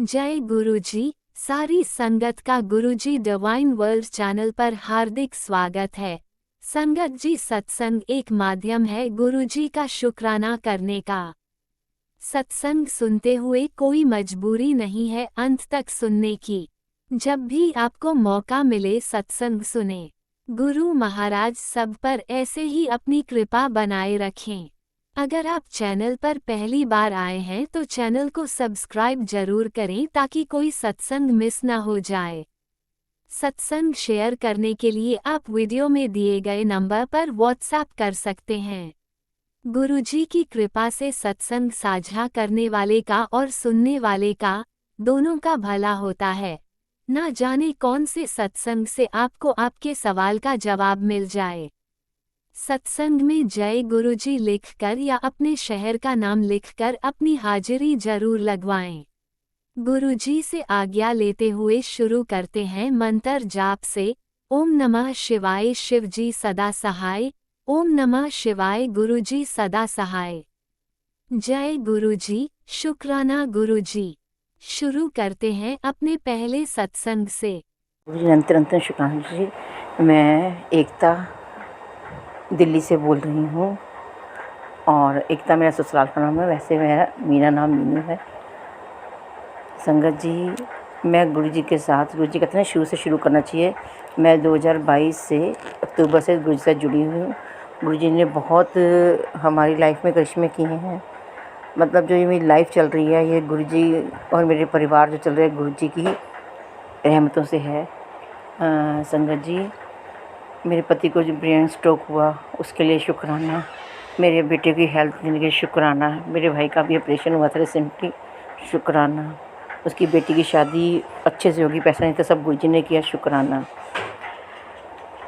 जय गुरुजी। सारी संगत का गुरुजी डिवाइन वर्ल्ड चैनल पर हार्दिक स्वागत है। संगत जी, सत्संग एक माध्यम है गुरुजी का शुक्राना करने का। सत्संग सुनते हुए कोई मजबूरी नहीं है अंत तक सुनने की। जब भी आपको मौका मिले सत्संग सुने। गुरु महाराज सब पर ऐसे ही अपनी कृपा बनाए रखें। अगर आप चैनल पर पहली बार आए हैं तो चैनल को सब्सक्राइब जरूर करें ताकि कोई सत्संग मिस न हो जाए। सत्संग शेयर करने के लिए आप वीडियो में दिए गए नंबर पर व्हाट्सएप कर सकते हैं। गुरुजी की कृपा से सत्संग साझा करने वाले का और सुनने वाले का दोनों का भला होता है। ना जाने कौन से सत्संग से आपको आपके सवाल का जवाब मिल जाए। सत्संग में जय गुरुजी लिखकर या अपने शहर का नाम लिखकर अपनी हाजिरी जरूर लगवाएं। गुरुजी से आज्ञा लेते हुए शुरू करते हैं मंत्र जाप से। ओम नमः शिवाय शिवजी सदा सहाय। ओम नमः शिवाय गुरुजी सदा सहाय। जय गुरुजी, शुक्राना गुरुजी। शुरू करते हैं अपने पहले सत्संग से। निरंतर शुक्राना जी। मैं एकता दिल्ली से बोल रही हूँ और एकता मेरा ससुराल का नाम है, वैसे मेरा नाम मीनू है। संगत जी, मैं गुरुजी के साथ, गुरुजी कहते हैं शुरू से शुरू करना चाहिए। मैं 2022 से अक्टूबर से गुरुजी से जुड़ी हुई हूँ। गुरुजी ने बहुत हमारी लाइफ में करिश्मे किए हैं। मतलब जो ये मेरी लाइफ चल रही है ये गुरुजी और मेरे परिवार जो चल रहे हैं गुरुजी की रहमतों से है। संगत जी, मेरे पति को जो ब्रेन स्ट्रोक हुआ उसके लिए शुक्राना। मेरे बेटे की हेल्थ देने के लिए शुक्राना। मेरे भाई का भी ऑपरेशन हुआ था रिसेंटली, शुक्राना। उसकी बेटी की शादी अच्छे से होगी, पैसा नहीं था, सब गुरुजी ने किया, शुक्राना।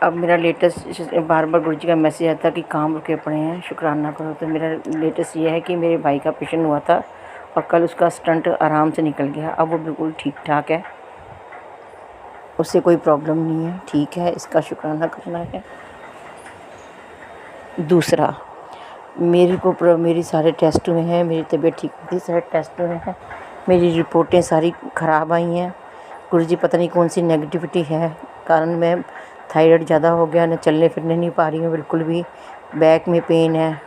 अब मेरा लेटेस्ट बार बार गुरुजी का मैसेज आता कि काम रुके पड़े हैं, शुक्राना करो। तो मेरा लेटेस्ट ये है कि मेरे भाई का ऑपरेशन हुआ था और कल उसका स्टंट आराम से निकल गया। अब वो बिल्कुल ठीक ठाक है, उससे कोई प्रॉब्लम नहीं है, ठीक है। इसका शुक्राना करना है। दूसरा, मेरी सारे टेस्ट हुए हैं, मेरी तबीयत ठीक थी, सारे टेस्ट हुए हैं, मेरी रिपोर्टें सारी ख़राब आई हैं। गुरुजी पता नहीं कौन सी नेगेटिविटी है, कारण मैं थायराइड ज़्यादा हो गया, न चलने फिरने नहीं पा रही हूँ बिल्कुल भी, बैक में पेन है,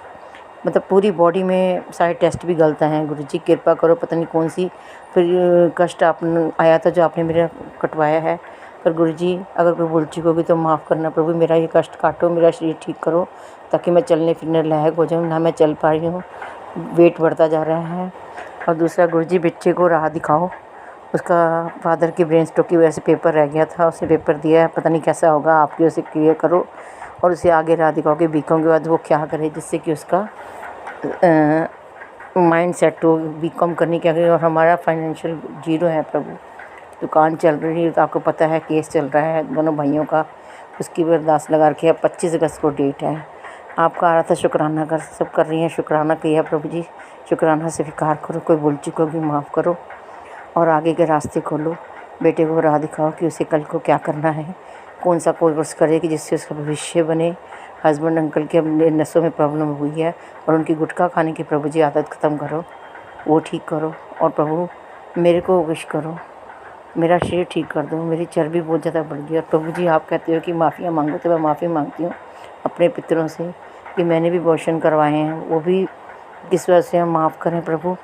मतलब पूरी बॉडी में सारे टेस्ट भी गलत हैं। गुरुजी कृपा करो, पता नहीं कौन सी फिर कष्ट आपने आया था जो आपने मेरा कटवाया है। पर गुरुजी अगर कोई भूल चूक होगी तो माफ़ करना प्रभु, मेरा ये कष्ट काटो, मेरा शरीर ठीक करो ताकि मैं चलने फिरने लायक हो जाऊँ। ना मैं चल पा रही हूँ, वेट बढ़ता जा रहा है। और दूसरा, गुरुजी बच्चे को राह दिखाओ। उसका फादर की ब्रेन स्ट्रोक की वजह से पेपर रह गया था, उसे पेपर दिया है, पता नहीं कैसा होगा, आपकी उसे क्लियर करो और उसे आगे राह दिखाओ कि बीकॉम के बाद वो क्या करे, जिससे कि उसका माइंड सेट हो बीकॉम करने के आगे। और हमारा फाइनेंशियल जीरो है प्रभु, दुकान चल रही है तो आपको पता है, केस चल रहा है दोनों भाइयों का, उसकी भी अरदास लगा रखी है। 25 अगस्त को डेट है। आपका आ रहा था शुक्राना कर, सब कर रही हैं, शुक्राना किया प्रभु जी, शुक्राना स्वीकार करो, कोई भूल चूक होगी माफ़ करो और आगे के रास्ते खोलो। बेटे को राह दिखाओ कि उसे कल को क्या करना है, कौन सा कोर्स करे कि जिससे उसका भविष्य बने। हस्बैंड अंकल के अपने नसों में प्रॉब्लम हुई है और उनकी गुटखा खाने की प्रभु जी आदत ख़त्म करो, वो ठीक करो। और प्रभु मेरे को विश करो, मेरा शरीर ठीक कर दो, मेरी चर्बी बहुत ज़्यादा बढ़ गई। और प्रभु जी आप कहते हो कि माफ़िया मांगो, तो मैं माफ़ी मांगती हूँ अपने पितरों से कि मैंने भी अबॉर्शन करवाए हैं, वो भी किस वजह से हम माफ़ करें प्रभु।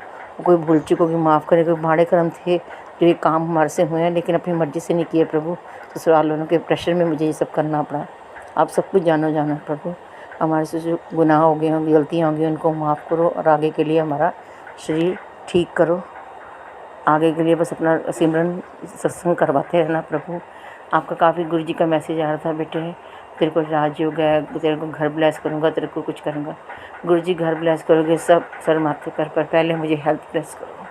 कोई भूल चूकों की माफ़ करें, कोई माड़े कर्म थे जो ये काम हमारे से हुए हैं लेकिन अपनी मर्ज़ी से नहीं किए प्रभु, तो ससुराल वालों के प्रेशर में मुझे ये सब करना पड़ा। आप सब कुछ जानो प्रभु, हमारे से जो गुनाह हो गए होंगे, गलतियाँ होंगी, उनको माफ़ करो और आगे के लिए हमारा शरीर ठीक करो। आगे के लिए बस अपना सिमरन सत्संग करवाते रहना प्रभु। आपका काफ़ी गुरुजी का मैसेज आ रहा था, बेटे तेरे को राजयोग है, तेरे को घर ब्लेस करूँगा, तेरे को कुछ करूँगा। गुरुजी घर ब्लेस करोगे सब सर माथे पर पहले मुझे हेल्थ ब्लेस करो,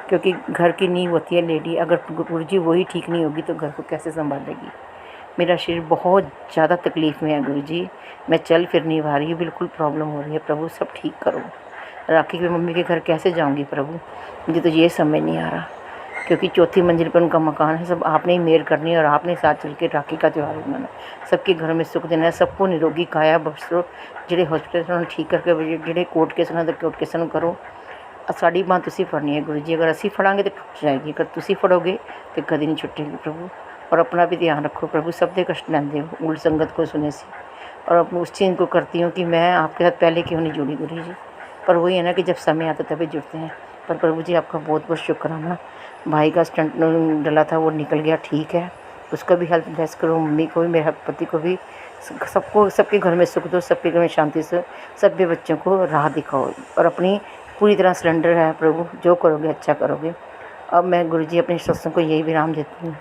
क्योंकि घर की नींव होती है लेडी। अगर गुरुजी वही ठीक नहीं होगी तो घर को कैसे संभालेगी। मेरा शरीर बहुत ज़्यादा तकलीफ़ में है गुरुजी, मैं चल फिर नहीं पा रही हूँ, बिल्कुल प्रॉब्लम हो रही है प्रभु, सब ठीक करो। राखी की मम्मी के घर कैसे जाऊंगी प्रभु, मुझे तो ये समझ नहीं आ रहा, क्योंकि चौथी मंजिल पर उनका मकान है। सब आपने ही मेहर करनी है और आपने ही साथ चल के राखी का त्यौहार मनाना, सबके घरों में सुख देना है, सबको निरोगी काया बख्शो। जेडे हॉस्पिटल ठीक करके जेडे कोर्ट केस होना तो कोर्ट केस करो, साड़ी बांह तुसी फड़नी है गुरु जी, अगर असी फड़ांगे तो टूट जाएगी, अगर तुसी फड़ोगे तो कभी नहीं छुटेगी प्रभु। और अपना भी ध्यान रखो प्रभु, सब दे कष्ट लेंदे हो उल्ट संगत को सुने सी। और अब उस चीज़ को करती हूँ कि मैं आपके साथ पहले क्यों नहीं जुड़ी गुरु जी, पर वही है ना कि जब समय आता तभी जुड़ते हैं। पर प्रभु जी आपका बहुत बहुत शुक्राना, भाई का स्टंट डला था वो निकल गया, ठीक है, उसका भी हेल्थ ब्लेस करो, मम्मी को भी, मेरे पति को भी, सबको, सबके घर में सुख दो, सबके घर में शांति से, सभी बच्चों को राह दिखाओ। और अपनी पूरी तरह सरेंडर है प्रभु, जो करोगे अच्छा करोगे। अब मैं गुरु जी अपने सत्संग को यही विराम देती हूँ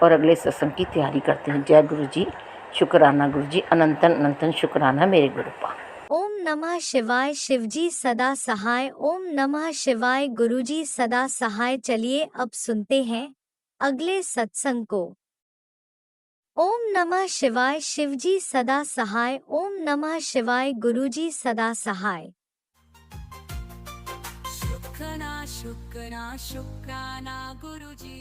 और अगले सत्संग की तैयारी करते हैं। जय गुरु जी, शुक्राना गुरु जी, अनंतन अनंतन शुक्राना मेरे गुरुपा। ओम नमः शिवाय। शिवजी सदा सहाय। ओम नमः शिवाय। गुरुजी सदा सहाय। चलिए अब सुनते हैं अगले सत्संग को। ओम नमः शिवाय। शिवजी सदा सहाय। ओम नमः शिवाय। गुरुजी सदा सहाय। शुक्राना शुक्राना गुरुजी।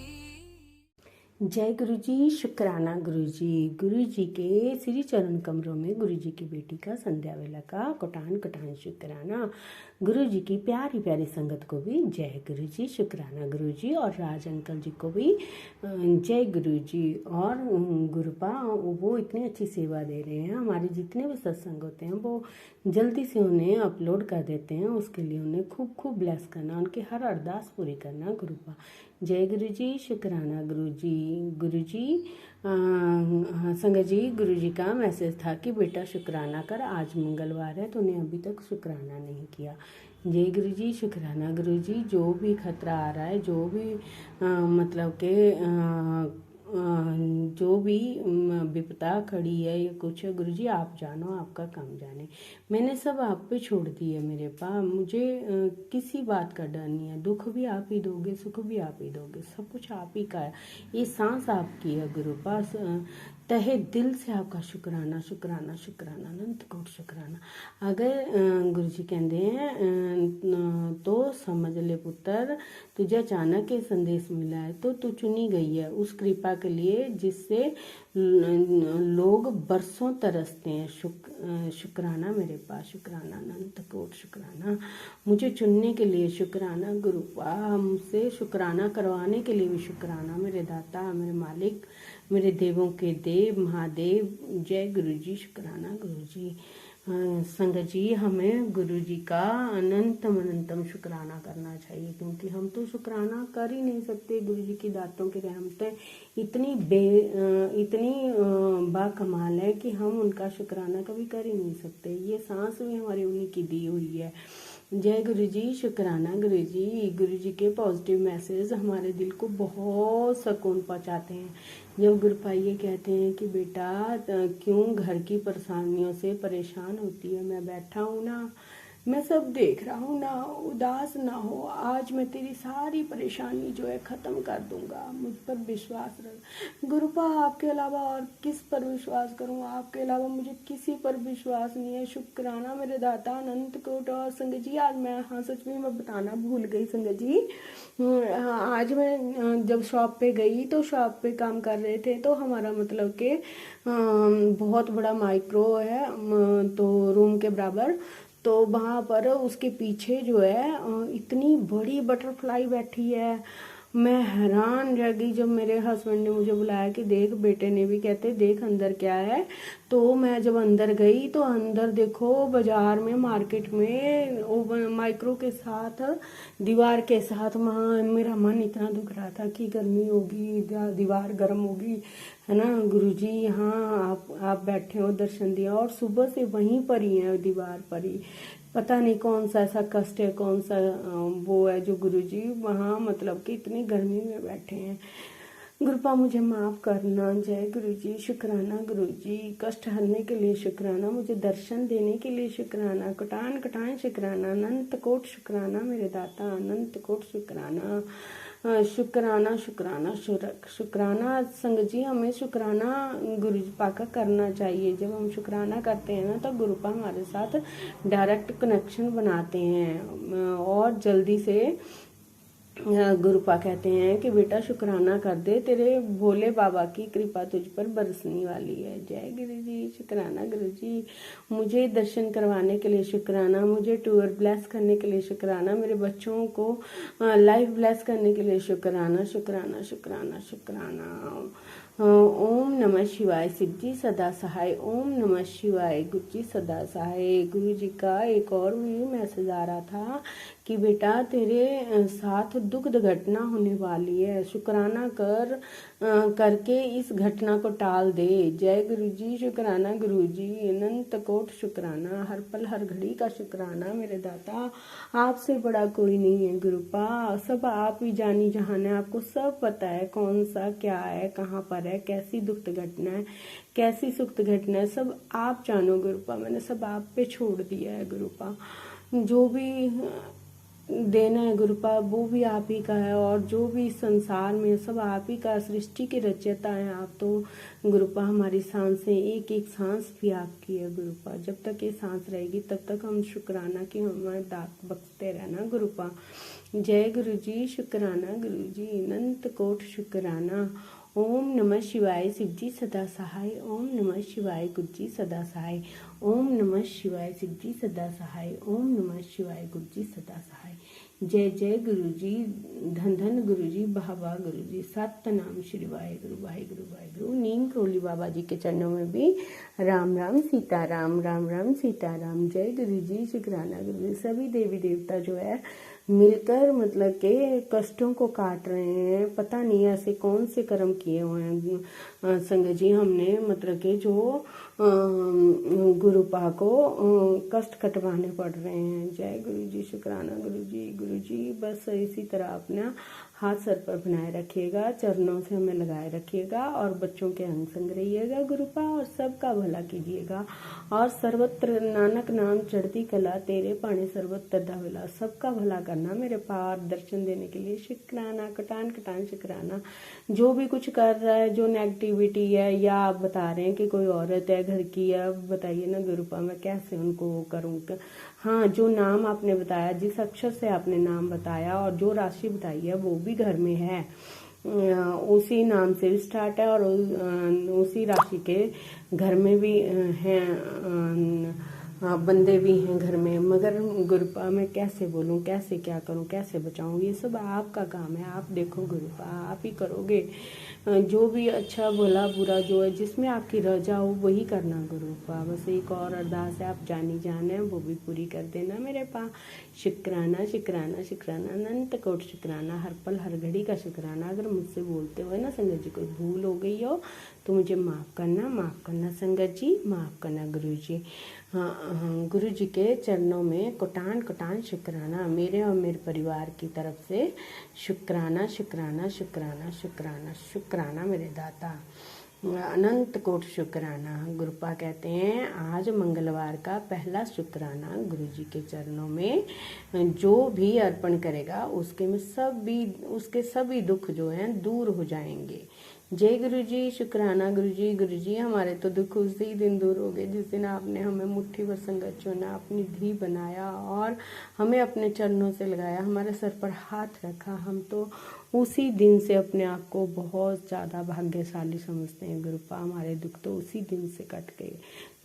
जय गुरु जी, शुक्राना गुरु जी के श्री चरण कमरों में गुरु जी की बेटी का संध्या वेला का कोटान कोटान शुक्राना। गुरु जी की प्यारी प्यारी संगत को भी जय गुरु जी, शुक्राना गुरु जी। और राज अंकल जी को भी जय गुरु जी। और गुरुपा वो इतनी अच्छी सेवा दे रहे हैं, हमारे जितने भी सत्संग होते हैं वो जल्दी से उन्हें अपलोड कर देते हैं, उसके लिए उन्हें खूब खूब ब्लेस करना, उनकी हर अरदास पूरी करना गुरुपा। जय गुरु जी, शुक्राना गुरु जी। गुरु जी संगत जी, गुरु जी का मैसेज था कि बेटा शुक्राना कर, आज मंगलवार है तो उन्हें अभी तक शुक्राना नहीं किया। जय गुरु जी, शुक्राना गुरु जी। जो भी खतरा आ रहा है, जो भी मतलब के जो भी विपदा खड़ी है या कुछ है, गुरु जी आप जानो, आपका काम जाने। मैंने सब आप पे छोड़ दी है मेरे पास, मुझे किसी बात का डर नहीं है। दुख भी आप ही दोगे, सुख भी आप ही दोगे, सब कुछ आप ही का है। ये सांस आपकी है गुरु पास। तहे दिल से आपका शुक्राना शुक्राना शुक्राना, अनंत कोट शुक्राना। अगर गुरु जी कहते हैं तो समझ ले पुत्र, तुझे अचानक ये संदेश मिला है तो तू चुनी गई है उस कृपा के लिए जिससे लोग बरसों तरसते हैं। शुक्राना मेरे पास, शुक्राना अनंत कोट शुक्राना। मुझे चुनने के लिए शुक्राना गुरुपा, हमसे शुक्राना करवाने के लिए भी शुक्राना मेरे दाता, मेरे मालिक, मेरे देवों के देव महादेव। जय गुरु जी, शुक्राना गुरु जी। संगत जी, हमें गुरु जी का अनंतम अनंतम शुक्राना करना चाहिए, क्योंकि हम तो शुक्राना कर ही नहीं सकते। गुरु जी की दातों की रहमतें इतनी बाकमाल है कि हम उनका शुक्राना कभी कर ही नहीं सकते। ये सांस भी हमारी उन्हीं की दी हुई है। जय गुरु जी, शुक्राना गुरु जी। गुरु जी के पॉजिटिव मैसेज हमारे दिल को बहुत सुकून पहुंचाते हैं। जब गुरुपा ये कहते हैं कि बेटा क्यों घर की परेशानियों से परेशान होती है, मैं बैठा हूँ ना, मैं सब देख रहा हूँ ना, उदास ना हो, आज मैं तेरी सारी परेशानी जो है ख़त्म कर दूंगा, मुझ पर विश्वास रख। गुरुपा आपके अलावा और किस पर विश्वास करूँ, आपके अलावा मुझे किसी पर विश्वास नहीं है। शुक्राना मेरे दाता, अनंत कोट। और संगत जी, आज मैं, हाँ सच में मैं बताना भूल गई संगत जी, आज मैं जब शॉप पे गई तो शॉप पे काम कर रहे थे, तो हमारा मतलब कि बहुत बड़ा माइक्रो है तो रूम के बराबर, तो वहाँ पर उसके पीछे जो है इतनी बड़ी बटरफ्लाई बैठी है। मैं हैरान रह गई जब मेरे हस्बैंड ने मुझे बुलाया कि देख, बेटे ने भी कहते देख अंदर क्या है। तो मैं जब अंदर गई तो अंदर देखो बाजार में, मार्केट में माइक्रो के साथ, दीवार के साथ, वहाँ मेरा मन इतना दुख रहा था कि गर्मी होगी, दीवार गर्म होगी, है ना। गुरुजी यहाँ आप बैठे हो, दर्शन दिया, और सुबह से वहीं पर ही है, दीवार पर ही। पता नहीं कौन सा ऐसा कष्ट है, कौन सा वो है जो गुरुजी वहाँ मतलब कि इतनी गर्मी में बैठे हैं। गुरुपा मुझे माफ़ करना। जय गुरुजी, शुक्राना गुरुजी। कष्ट हरने के लिए शुक्राना, मुझे दर्शन देने के लिए शुक्राना, कटान कटान शुक्राना, अनंत कोट शुक्राना मेरे दाता, अनंत कोट शुक्राना। शुक्राना शुक्राना शुक्राना। संगत जी, हमें शुक्राना गुरुपा का करना चाहिए। जब हम शुक्राना करते हैं ना तो गुरुपा हमारे साथ डायरेक्ट कनेक्शन बनाते हैं और जल्दी से गुरुपा कहते हैं कि बेटा शुक्राना कर दे, तेरे भोले बाबा की कृपा तुझ पर बरसने वाली है। जय गुरु जी, शुक्राना गुरु जी। मुझे दर्शन करवाने के लिए शुक्राना, मुझे टूर ब्लेस करने के लिए शुक्राना, मेरे बच्चों को लाइफ ब्लेस करने के लिए शुक्राना, शुक्राना शुक्राना शुक्राना। ओम नमः शिवाय, शिव जी सदा सहाय। ओम नमः शिवाय, गुरु जी सदा सहाय। गुरु जी का एक और भी मैसेज आ रहा था कि बेटा तेरे साथ दुखद घटना होने वाली है, शुक्राना करके इस घटना को टाल दे। जय गुरु जी, शुक्राना गुरु जी, अनंत कोट शुक्राना, हर पल हर घड़ी का शुक्राना मेरे दाता। आपसे बड़ा कोई नहीं है गुरुपा, सब आप ही जानी जहान है, आपको सब पता है कौन सा क्या है, कहाँ पर है, कैसी दुखद घटना है, कैसी सुखद घटना है, सब आप जानो गुरुपा। मैंने सब आप पे छोड़ दिया है गुरुपा। जो भी देना है गुरुपा वो भी आप ही का है, और जो भी संसार में सब आप ही का, सृष्टि के रचयिता है आप तो गुरुपा। हमारी सांसें, एक एक सांस भी आपकी है गुरुपा। जब तक ये सांस रहेगी तब तक हम शुक्राना की हमारे दात बख्शते रहना गुरुपा। जय गुरु जी, शुक्राना गुरु जी, अनंत कोट शुक्राना। ओम नमः शिवाय, शिव जी सदा सहाय। ओम नमः शिवाय, गुरु जी सदा सहाय। ओम नमः शिवाय, शिव जी सदा सहाय। ओम नमः शिवाय, गुरु जी सदा सहाय। जय जय गुरु जी, धन धन गुरु जी, वाह वाह गुरु जी, सतनाम श्री वाहेगुरु वाहेगुरु वाहेगुरु। नीम करोली बाबा जी के चरणों में भी राम राम सीताराम, राम राम सीताराम। जय गुरु जी, शुक्राना गुरु जी। सभी देवी देवता जो है मिलकर मतलब के कष्टों को काट रहे हैं। पता नहीं ऐसे कौन से कर्म किए हुए हैं संगत जी, हमने मतलब के जो गुरुपा को कष्ट कटवाने पड़ रहे हैं। जय गुरु जी, शुक्राना गुरु जी। गुरु जी बस इसी तरह अपना हाथ सर पर बनाए रखिएगा, चरणों से हमें लगाए रखिएगा, और बच्चों के अंग संग रहिएगा गुरुपा, और सबका भला कीजिएगा। और सर्वत्र नानक नाम चढ़ती कला, तेरे पाने सर्वत्र धाविला। सबका भला करना मेरे पार दर्शन देने के लिए शुक्राना, कटान कटान शुक्राना। जो भी कुछ कर रहा है, जो नेगेटिविटी है, या आप बता रहे हैं कि कोई औरत है घर की है, अब बताइए ना गुरुपा मैं कैसे उनको वो करूँ। हाँ, जो नाम आपने बताया, जिस अक्षर से आपने नाम बताया और जो राशि बताई है वो भी घर में है, उसी नाम से भी स्टार्ट है, और उसी राशि के घर में भी हैं, बंदे भी हैं घर में। मगर गुरुपा मैं कैसे बोलूं, कैसे क्या करूं, कैसे बचाऊं, ये सब आपका काम है। आप देखो गुरुपा, आप ही करोगे। जो भी अच्छा भला बुरा जो है, जिसमें आपकी रजा हो वही करना गुरुपा। बस एक और अरदास है, आप जानी जान है वो भी पूरी कर देना मेरे पास। शुक्राना शुक्राना शुक्राना, अनंत कोट शुक्राना, हर पल हर घड़ी का शुक्राना। अगर मुझसे बोलते हुए ना संगत जी कोई भूल हो गई हो तो मुझे माफ़ करना संगत जी, माफ़ करना गुरु जी। हाँ, गुरु जी के चरणों में कोटान कोटान शुक्राना, मेरे और मेरे परिवार की तरफ से शुक्राना शुक्राना शुक्राना शुक्राना शुक्राना मेरे दाता, अनंत कोट शुक्राना। गुरुपा कहते हैं आज मंगलवार का पहला शुक्राना गुरु जी के चरणों में जो भी अर्पण करेगा उसके सभी दुख जो हैं दूर हो जाएंगे। जय गुरु जी, शुक्राना गुरु जी। गुरु जी हमारे तो दुख उसी दिन दूर हो गए जिस दिन आपने हमें मुट्ठी भर संगत चुना, अपनी धी बनाया और हमें अपने चरणों से लगाया, हमारे सर पर हाथ रखा। हम तो उसी दिन से अपने आप को बहुत ज़्यादा भाग्यशाली समझते हैं गुरुपा। हमारे दुख तो उसी दिन से कट गए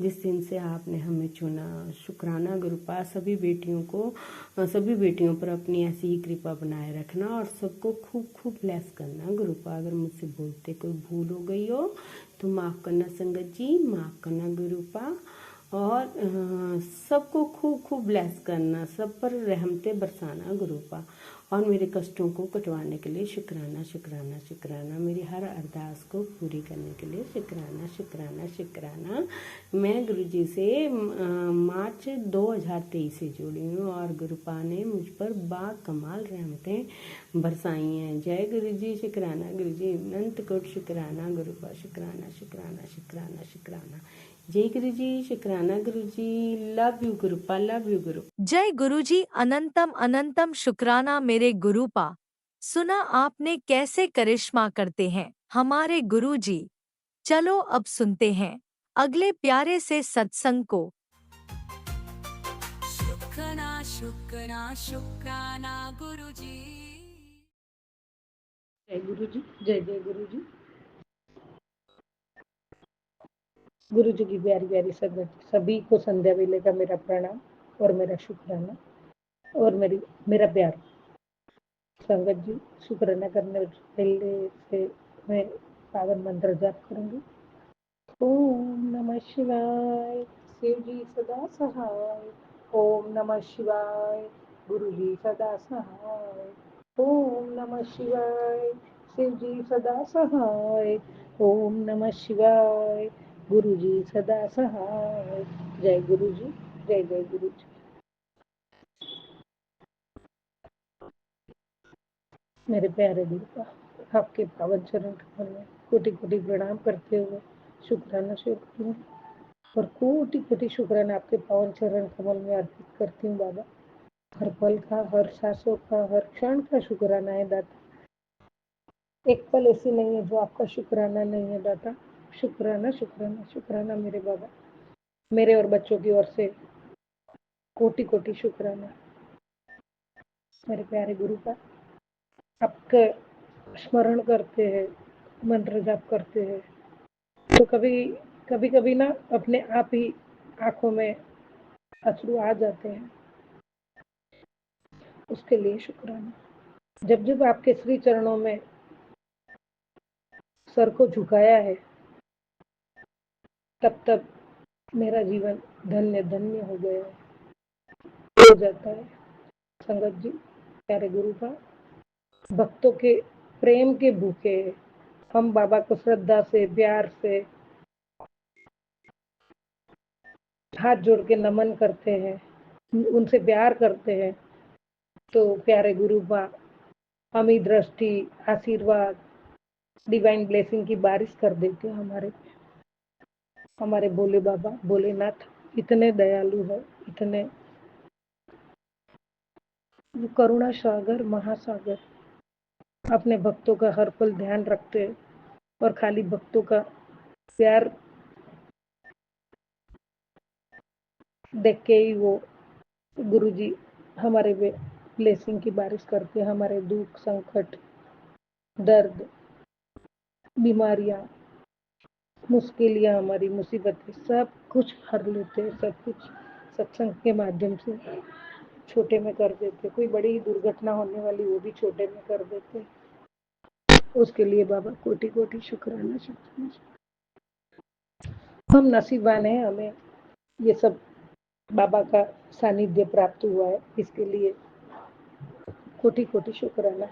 जिस दिन से आपने हमें चुना। शुक्राना गुरुपा। सभी बेटियों पर अपनी ऐसी ही कृपा बनाए रखना और सबको खूब खूब ब्लेस करना गुरुपा। अगर मुझसे बोलते कोई भूल हो गई हो तो माफ़ करना संगत जी, माफ़ करना गुरुपा। और सबको खूब खूब ब्लेस करना, सब पर रहमते बरसाना गुरुपा। और मेरे कष्टों को कटवाने के लिए शुक्राना शुक्राना शुक्राना। मेरी हर अरदास को पूरी करने के लिए शुक्राना शुक्राना शुक्राना। मैं गुरुजी से मार्च 2023 से जुड़ी हूँ और गुरुपा ने मुझ पर बाकमाल रहमतें बरसाई हैं। जय गुरुजी, शुक्राना गुरुजी, अनंत कोट शुक्राना गुरुपा। शुक्राना शुक्राना शुक्राना शुक्राना। जय गुरुजी, शुक्राना गुरुजी। लव यू गुरुपा, लव यू गुरु। जय गुरुजी, अनंतम अनंतम शुक्राना मेरे गुरुपा। सुना आपने कैसे करिश्मा करते हैं हमारे गुरुजी। चलो अब सुनते हैं अगले प्यारे से सत्संग को। शुक्राना शुक्राना शुक्राना गुरुजी। जय गुरु जी, जय जय गुरु जी। गुरु जी की प्यारी प्यारी संगत, सभी को संध्या वेले का मेरा प्रणाम और मेरा शुक्राना और मेरा प्यार। संगत जी, शुक्राना करने से पहले से मैं पावन मंत्र जाप करूंगी। ओम नमः शिवाय, शिव जी सदा सहाय। ओम नमः शिवाय, गुरु जी सदा सहाय। ओम नमः शिवाय, शिव जी सदा सहाय। ओम नमः शिवाय, गुरु जी सदा सहाय। जय गुरु जी, जय जय गुरु जी। मेरे प्यारे दिल का आपके पावन चरण कमल में कोटि कोटि प्रणाम करते हुए शुक्राना शेयर करूंगी और कोटि कोटि शुक्राना आपके पावन चरण कमल में अर्पित करती हूँ बाबा। हर पल का, हर सांसों का, हर क्षण का शुक्राना है दाता। एक पल ऐसी नहीं है जो आपका शुक्राना नहीं है दाता। शुक्राना शुक्राना शुक्राना मेरे बाबा, मेरे और बच्चों की ओर से कोटि कोटि शुक्राना। मेरे प्यारे गुरु का आपका स्मरण करते हैं, मंत्र जाप करते हैं तो कभी कभी ना अपने आप ही आंखों में अश्रु आ जाते हैं। उसके लिए शुक्राना। जब जब आपके श्री चरणों में सर को झुकाया है तब तब मेरा जीवन धन्य धन्य हो गया हो जाता है। संगत जी, प्यारे गुरु का भक्तों के प्रेम के भूखे हम बाबा को श्रद्धा से, प्यार से हाथ जोड़ के नमन करते हैं, उनसे प्यार करते हैं तो प्यारे गुरु बा अमी दृष्टि, आशीर्वाद, डिवाइन ब्लेसिंग की बारिश कर देते हैं हमारे भोले बाबा, भोलेनाथ इतने दयालु है, इतने करुणा सागर, महासागर, अपने भक्तों का हर पल ध्यान रखते हैं और खाली भक्तों का प्यार देख के ही वो गुरु जी हमारे ब्लेसिंग की बारिश करते हैं। हमारे दुख, संकट, दर्द, बीमारियां, मुश्किलियां, हमारी मुसीबतें सब कुछ हर लेते हैं। सब कुछ सत्संग के माध्यम से छोटे में कर देते। कोई बड़ी दुर्घटना होने वाली वो भी छोटे में कर देते। उसके लिए बाबा कोटि कोटि शुक्राना शुक्राना। हम नसीबान हैं, हमें ये सब बाबा का सानिध्य प्राप्त हुआ है, इसके लिए कोटि कोटि शुक्राना।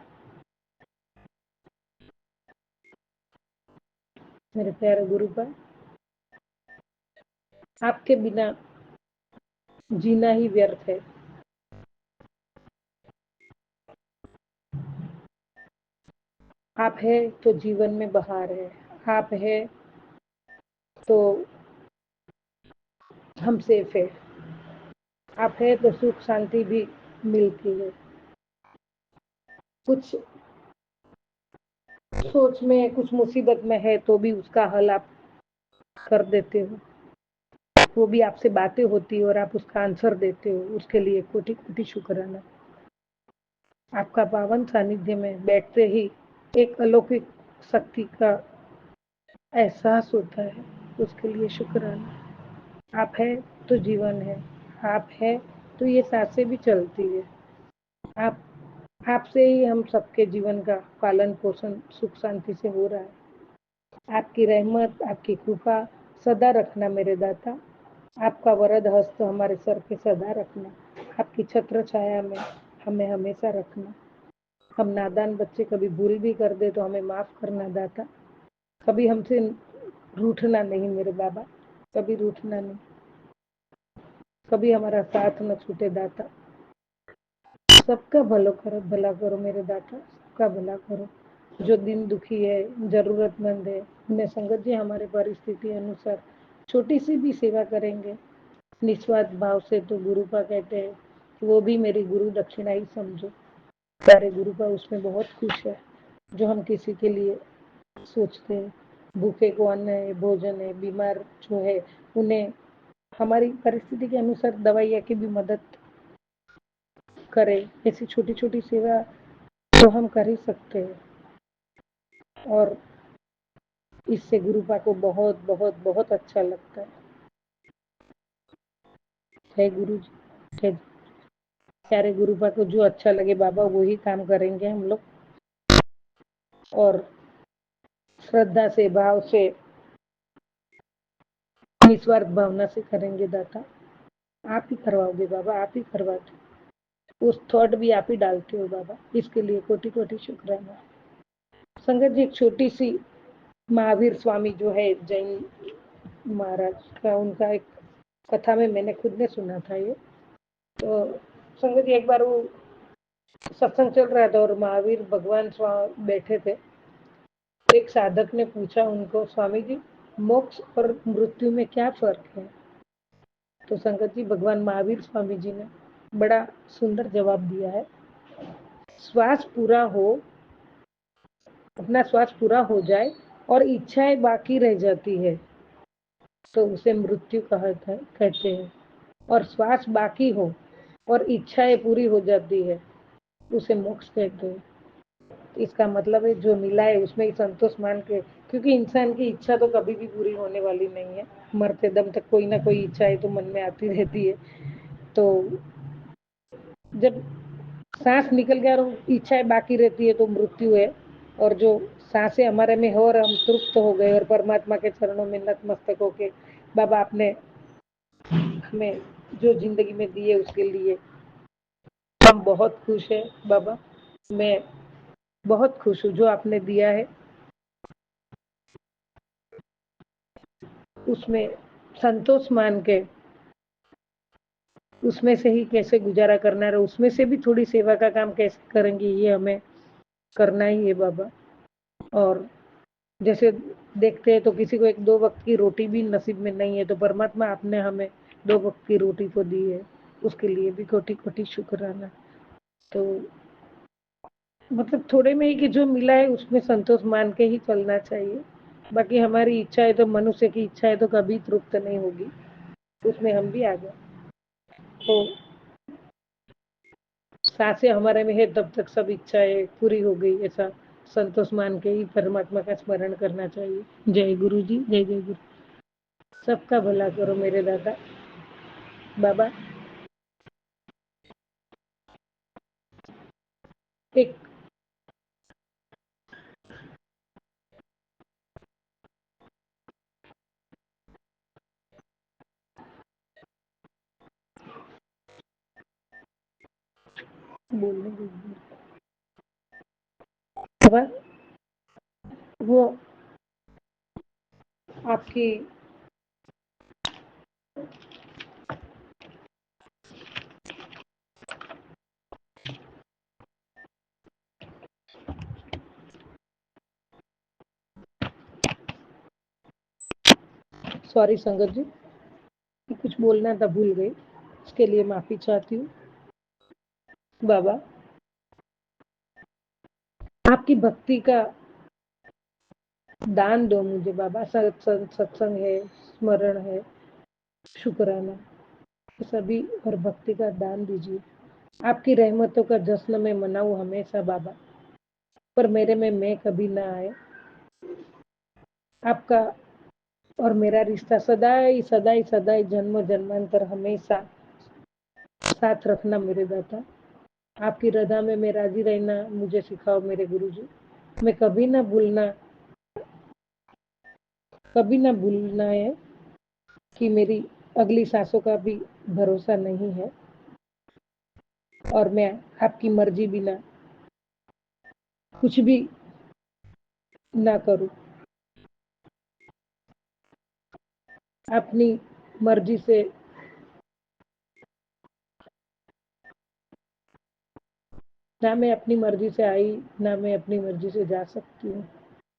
मेरे प्यारे गुरु का आपके बिना जीना ही व्यर्थ है। आप है तो जीवन में बहार है, आप है तो हम सेफ है, आप है तो सुख शांति भी मिलती है। कुछ सोच में, कुछ मुसीबत में है तो भी उसका हल आप कर देते हो। वो भी आपसे बातें होती है और आप उसका आंसर देते हो। उसके लिए कोटि कोटि शुक्राना। आपका पावन सानिध्य में बैठते ही एक अलौकिक शक्ति का एहसास होता है। उसके लिए शुक्राना। आप है तो जीवन है, आप है तो ये सांसें भी चलती है। आप आपसे ही हम सबके जीवन का पालन पोषण सुख शांति से हो रहा है। आपकी रहमत, आपकी कृपा सदा रखना मेरे दाता। आपका वरद हस्त हमारे सर पे सदा रखना। आपकी छत्र छाया में हमें हमेशा रखना। हम नादान बच्चे कभी भूल भी कर दे तो हमें माफ करना दाता। कभी हमसे रूठना नहीं मेरे बाबा, कभी रूठना नहीं। कभी हमारा साथ न छूटे दाता। सबका भला करो मेरे दाता, सबका भला करो। जो दिन दुखी है, जरूरतमंद है, उन्हें संगत जी हमारे परिस्थिति अनुसार छोटी सी भी सेवा करेंगे निस्वार्थ भाव से तो गुरु का कहते हैं कि वो भी मेरी गुरु दक्षिणा ही समझो। प्यारे गुरु का उसमें बहुत खुश है जो हम किसी के लिए सोचते हैं। भूखे को अन्न है, भोजन है, बीमार जो है उन्हें हमारी परिस्थिति के अनुसार दवाइयाँ की भी मदद करें। ऐसी छोटी छोटी सेवा तो हम कर ही सकते हैं। और इससे गुरुपा को बहुत बहुत बहुत अच्छा लगता है। जय गुरु जी। जय। प्यारे गुरुपा को जो अच्छा लगे बाबा वही काम करेंगे हम लोग, और श्रद्धा से, भाव से, निस्वार्थ भावना से करेंगे दाता। आप ही करवाओगे बाबा, आप ही करवाते, उस थॉट भी आप ही डालते हो बाबा, इसके लिए कोटि कोटि शुक्राना। संगत जी, एक छोटी सी महावीर स्वामी जो है जैन महाराज का, उनका एक कथा में मैंने खुद ने सुना था ये। तो संगत जी, एक बार वो सत्संग चल रहा था और महावीर भगवान बैठे थे। तो एक साधक ने पूछा उनको, स्वामी जी, मोक्ष और मृत्यु में क्या फर्क है? तो संगत जी, भगवान महावीर स्वामी जी ने बड़ा सुंदर जवाब दिया है। श्वास पूरा हो, अपना श्वास पूरा हो जाए और इच्छाएं बाकी रह जाती है तो उसे मृत्यु कहते हैं, और श्वास बाकी हो और इच्छाएं पूरी हो जाती है उसे मोक्ष कहते हैं। इसका मतलब है जो मिला है उसमें ही संतोष मान के, क्योंकि इंसान की इच्छा तो कभी भी पूरी होने वाली नहीं है। मरते दम तक कोई ना कोई इच्छाएं तो मन में आती रहती है। तो जब सांस निकल गया और इच्छाएं बाकी रहती है तो मृत्यु है। और जो सांसें हमारे में हो और हम तृप्त हो गए और परमात्मा के चरणों में नतमस्तक होके, बाबा आपने हमें जो जिंदगी में दी है उसके लिए हम बहुत खुश है बाबा। मैं बहुत खुश हूँ जो आपने दिया है उसमें संतोष मान के उसमें से ही कैसे गुजारा करना है, उसमें से भी थोड़ी सेवा का काम कैसे करेंगे ये हमें करना ही है बाबा। और जैसे देखते हैं तो किसी को एक दो वक्त की रोटी भी नसीब में नहीं है, तो परमात्मा आपने हमें दो वक्त की रोटी को दी है, उसके लिए भी कोटि कोटि शुक्राना। तो मतलब थोड़े में ही कि जो मिला है उसमें संतोष मान के ही चलना चाहिए। बाकी हमारी इच्छा है तो मनुष्य की इच्छा है तो कभी तृप्त नहीं होगी, उसमें हम भी आ गए। तो सांसें हमारे में है तब तक सब इच्छाएं पूरी हो गई, ऐसा संतोष मान के ही परमात्मा का स्मरण करना चाहिए। जय गुरु जी, जय जय गुरु। सबका भला करो मेरे दादा बाबा। एक बोलने दीजिए बाबा, वो आपकी सॉरी संगत जी, कुछ बोलना था भूल गई, इसके लिए माफी चाहती हूँ बाबा। आपकी भक्ति का दान दो मुझे बाबा। सत्संग है, स्मरण है, शुक्राना, सभी और भक्ति का दान दीजिए। आपकी रहमतों का जश्न में मनाऊं हमेशा बाबा, पर मेरे में मैं कभी ना आए। आपका और मेरा रिश्ता सदाई सदाई सदाई जन्म जन्मांतर हमेशा साथ रखना मेरे दाता। आपकी रजा में मैं राजी रहना मुझे सिखाओ मेरे गुरु जी। मैं कभी ना भूलना है कि मेरी अगली सांसों का भी भरोसा नहीं है, और मैं आपकी मर्जी बिना कुछ भी ना करूं। अपनी मर्जी से ना मैं अपनी मर्जी से आई, ना मैं अपनी मर्जी से जा सकती हूँ।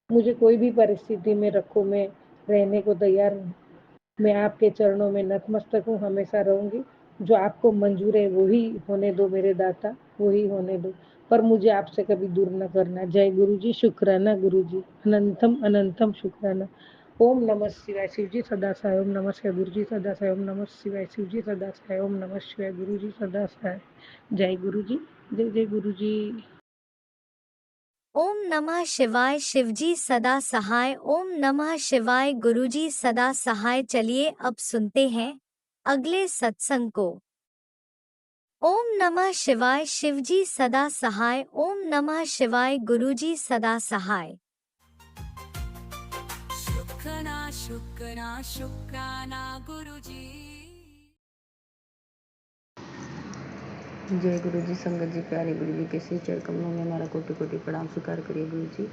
मुझे कोई भी परिस्थिति में रखो, मैं रहने को तैयार हूँ। मैं आपके चरणों में नतमस्तक हूँ, हमेशा रहूंगी। जो आपको मंजूर है वही होने दो मेरे दाता, वही होने दो, पर मुझे आपसे कभी दूर न करना। जय गुरु जी, शुक्राना गुरु जी, अनंतम अनंतम शुक्राना। ओम नमः शिवाय। शिव जी सदा साय। ओम नमः शिवाय। गुरु जी सदा साय। ओम नमः शिवाय। शिव जी सदा साय। ओम नमः शिवाय। गुरु जी सदा साय। जय गुरु जी, जय जय गुरु जी। ओम नमः शिवाय। शिवजी सदा सहाय। ओम नमः शिवाय। गुरुजी सदा सहाय। चलिए अब सुनते हैं अगले सत्संग को। ओम नमः शिवाय। शिवजी सदा सहाय। ओम नमः शिवाय। गुरुजी सदा सहाय। शुक्राना शुक्राना शुक्राना गुरुजी। जय गुरु जी। संगत जी, प्यारे गुरु जी के श्री चरण कमलों में हमारा कोटि कोटि प्रणाम स्वीकार करिए गुरु जी।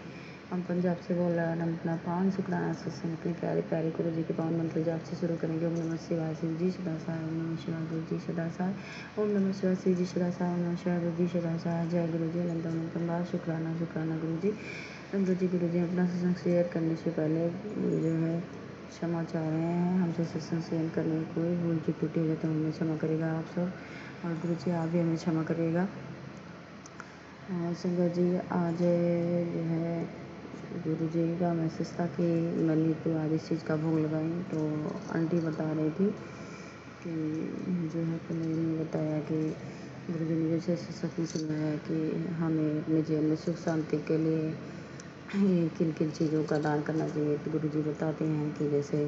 हम पंजाब से बोल रहे हैं। हम अपना पावन शुक्राना सत्संग अपने प्यारे प्यारे गुरु जी के पावन मंत्र जाप से शुरू करेंगे। ओम नमः शिवाय। शिव जी सदा सहाय। ओम नमः शिवाय। गुरु जी सदा सहाय। ओम नमः शिवाय। शिव जी सदा सहाय। ओम नमः शिवाय। गुरु जी सदा सहाय। जय गुरु जी। अनंत अनंत बार शुक्राना शुक्राना गुरु जी। गुरु जी अपना सत्संग शेयर करने से पहले जो है क्षमा चाह रहे हैं। हमसे सत्संग शेयर करने में कोई भूल चूक टूटी हो तो हमें क्षमा करेगा आप सब, और गुरु जी आप भी हमें क्षमा करिएगा। संगत जी, आज जो है गुरु जी का मैसेज था कि मैंने तो आज इस चीज़ का भोग लगाई, तो आंटी बता रही थी कि जो है तो मैंने बताया कि गुरु जी ने जैसे सत्संग सुनाया कि हमें अपने जीवन में सुख शांति के लिए किन किन चीज़ों का दान करना चाहिए। तो गुरु जी बताते हैं कि जैसे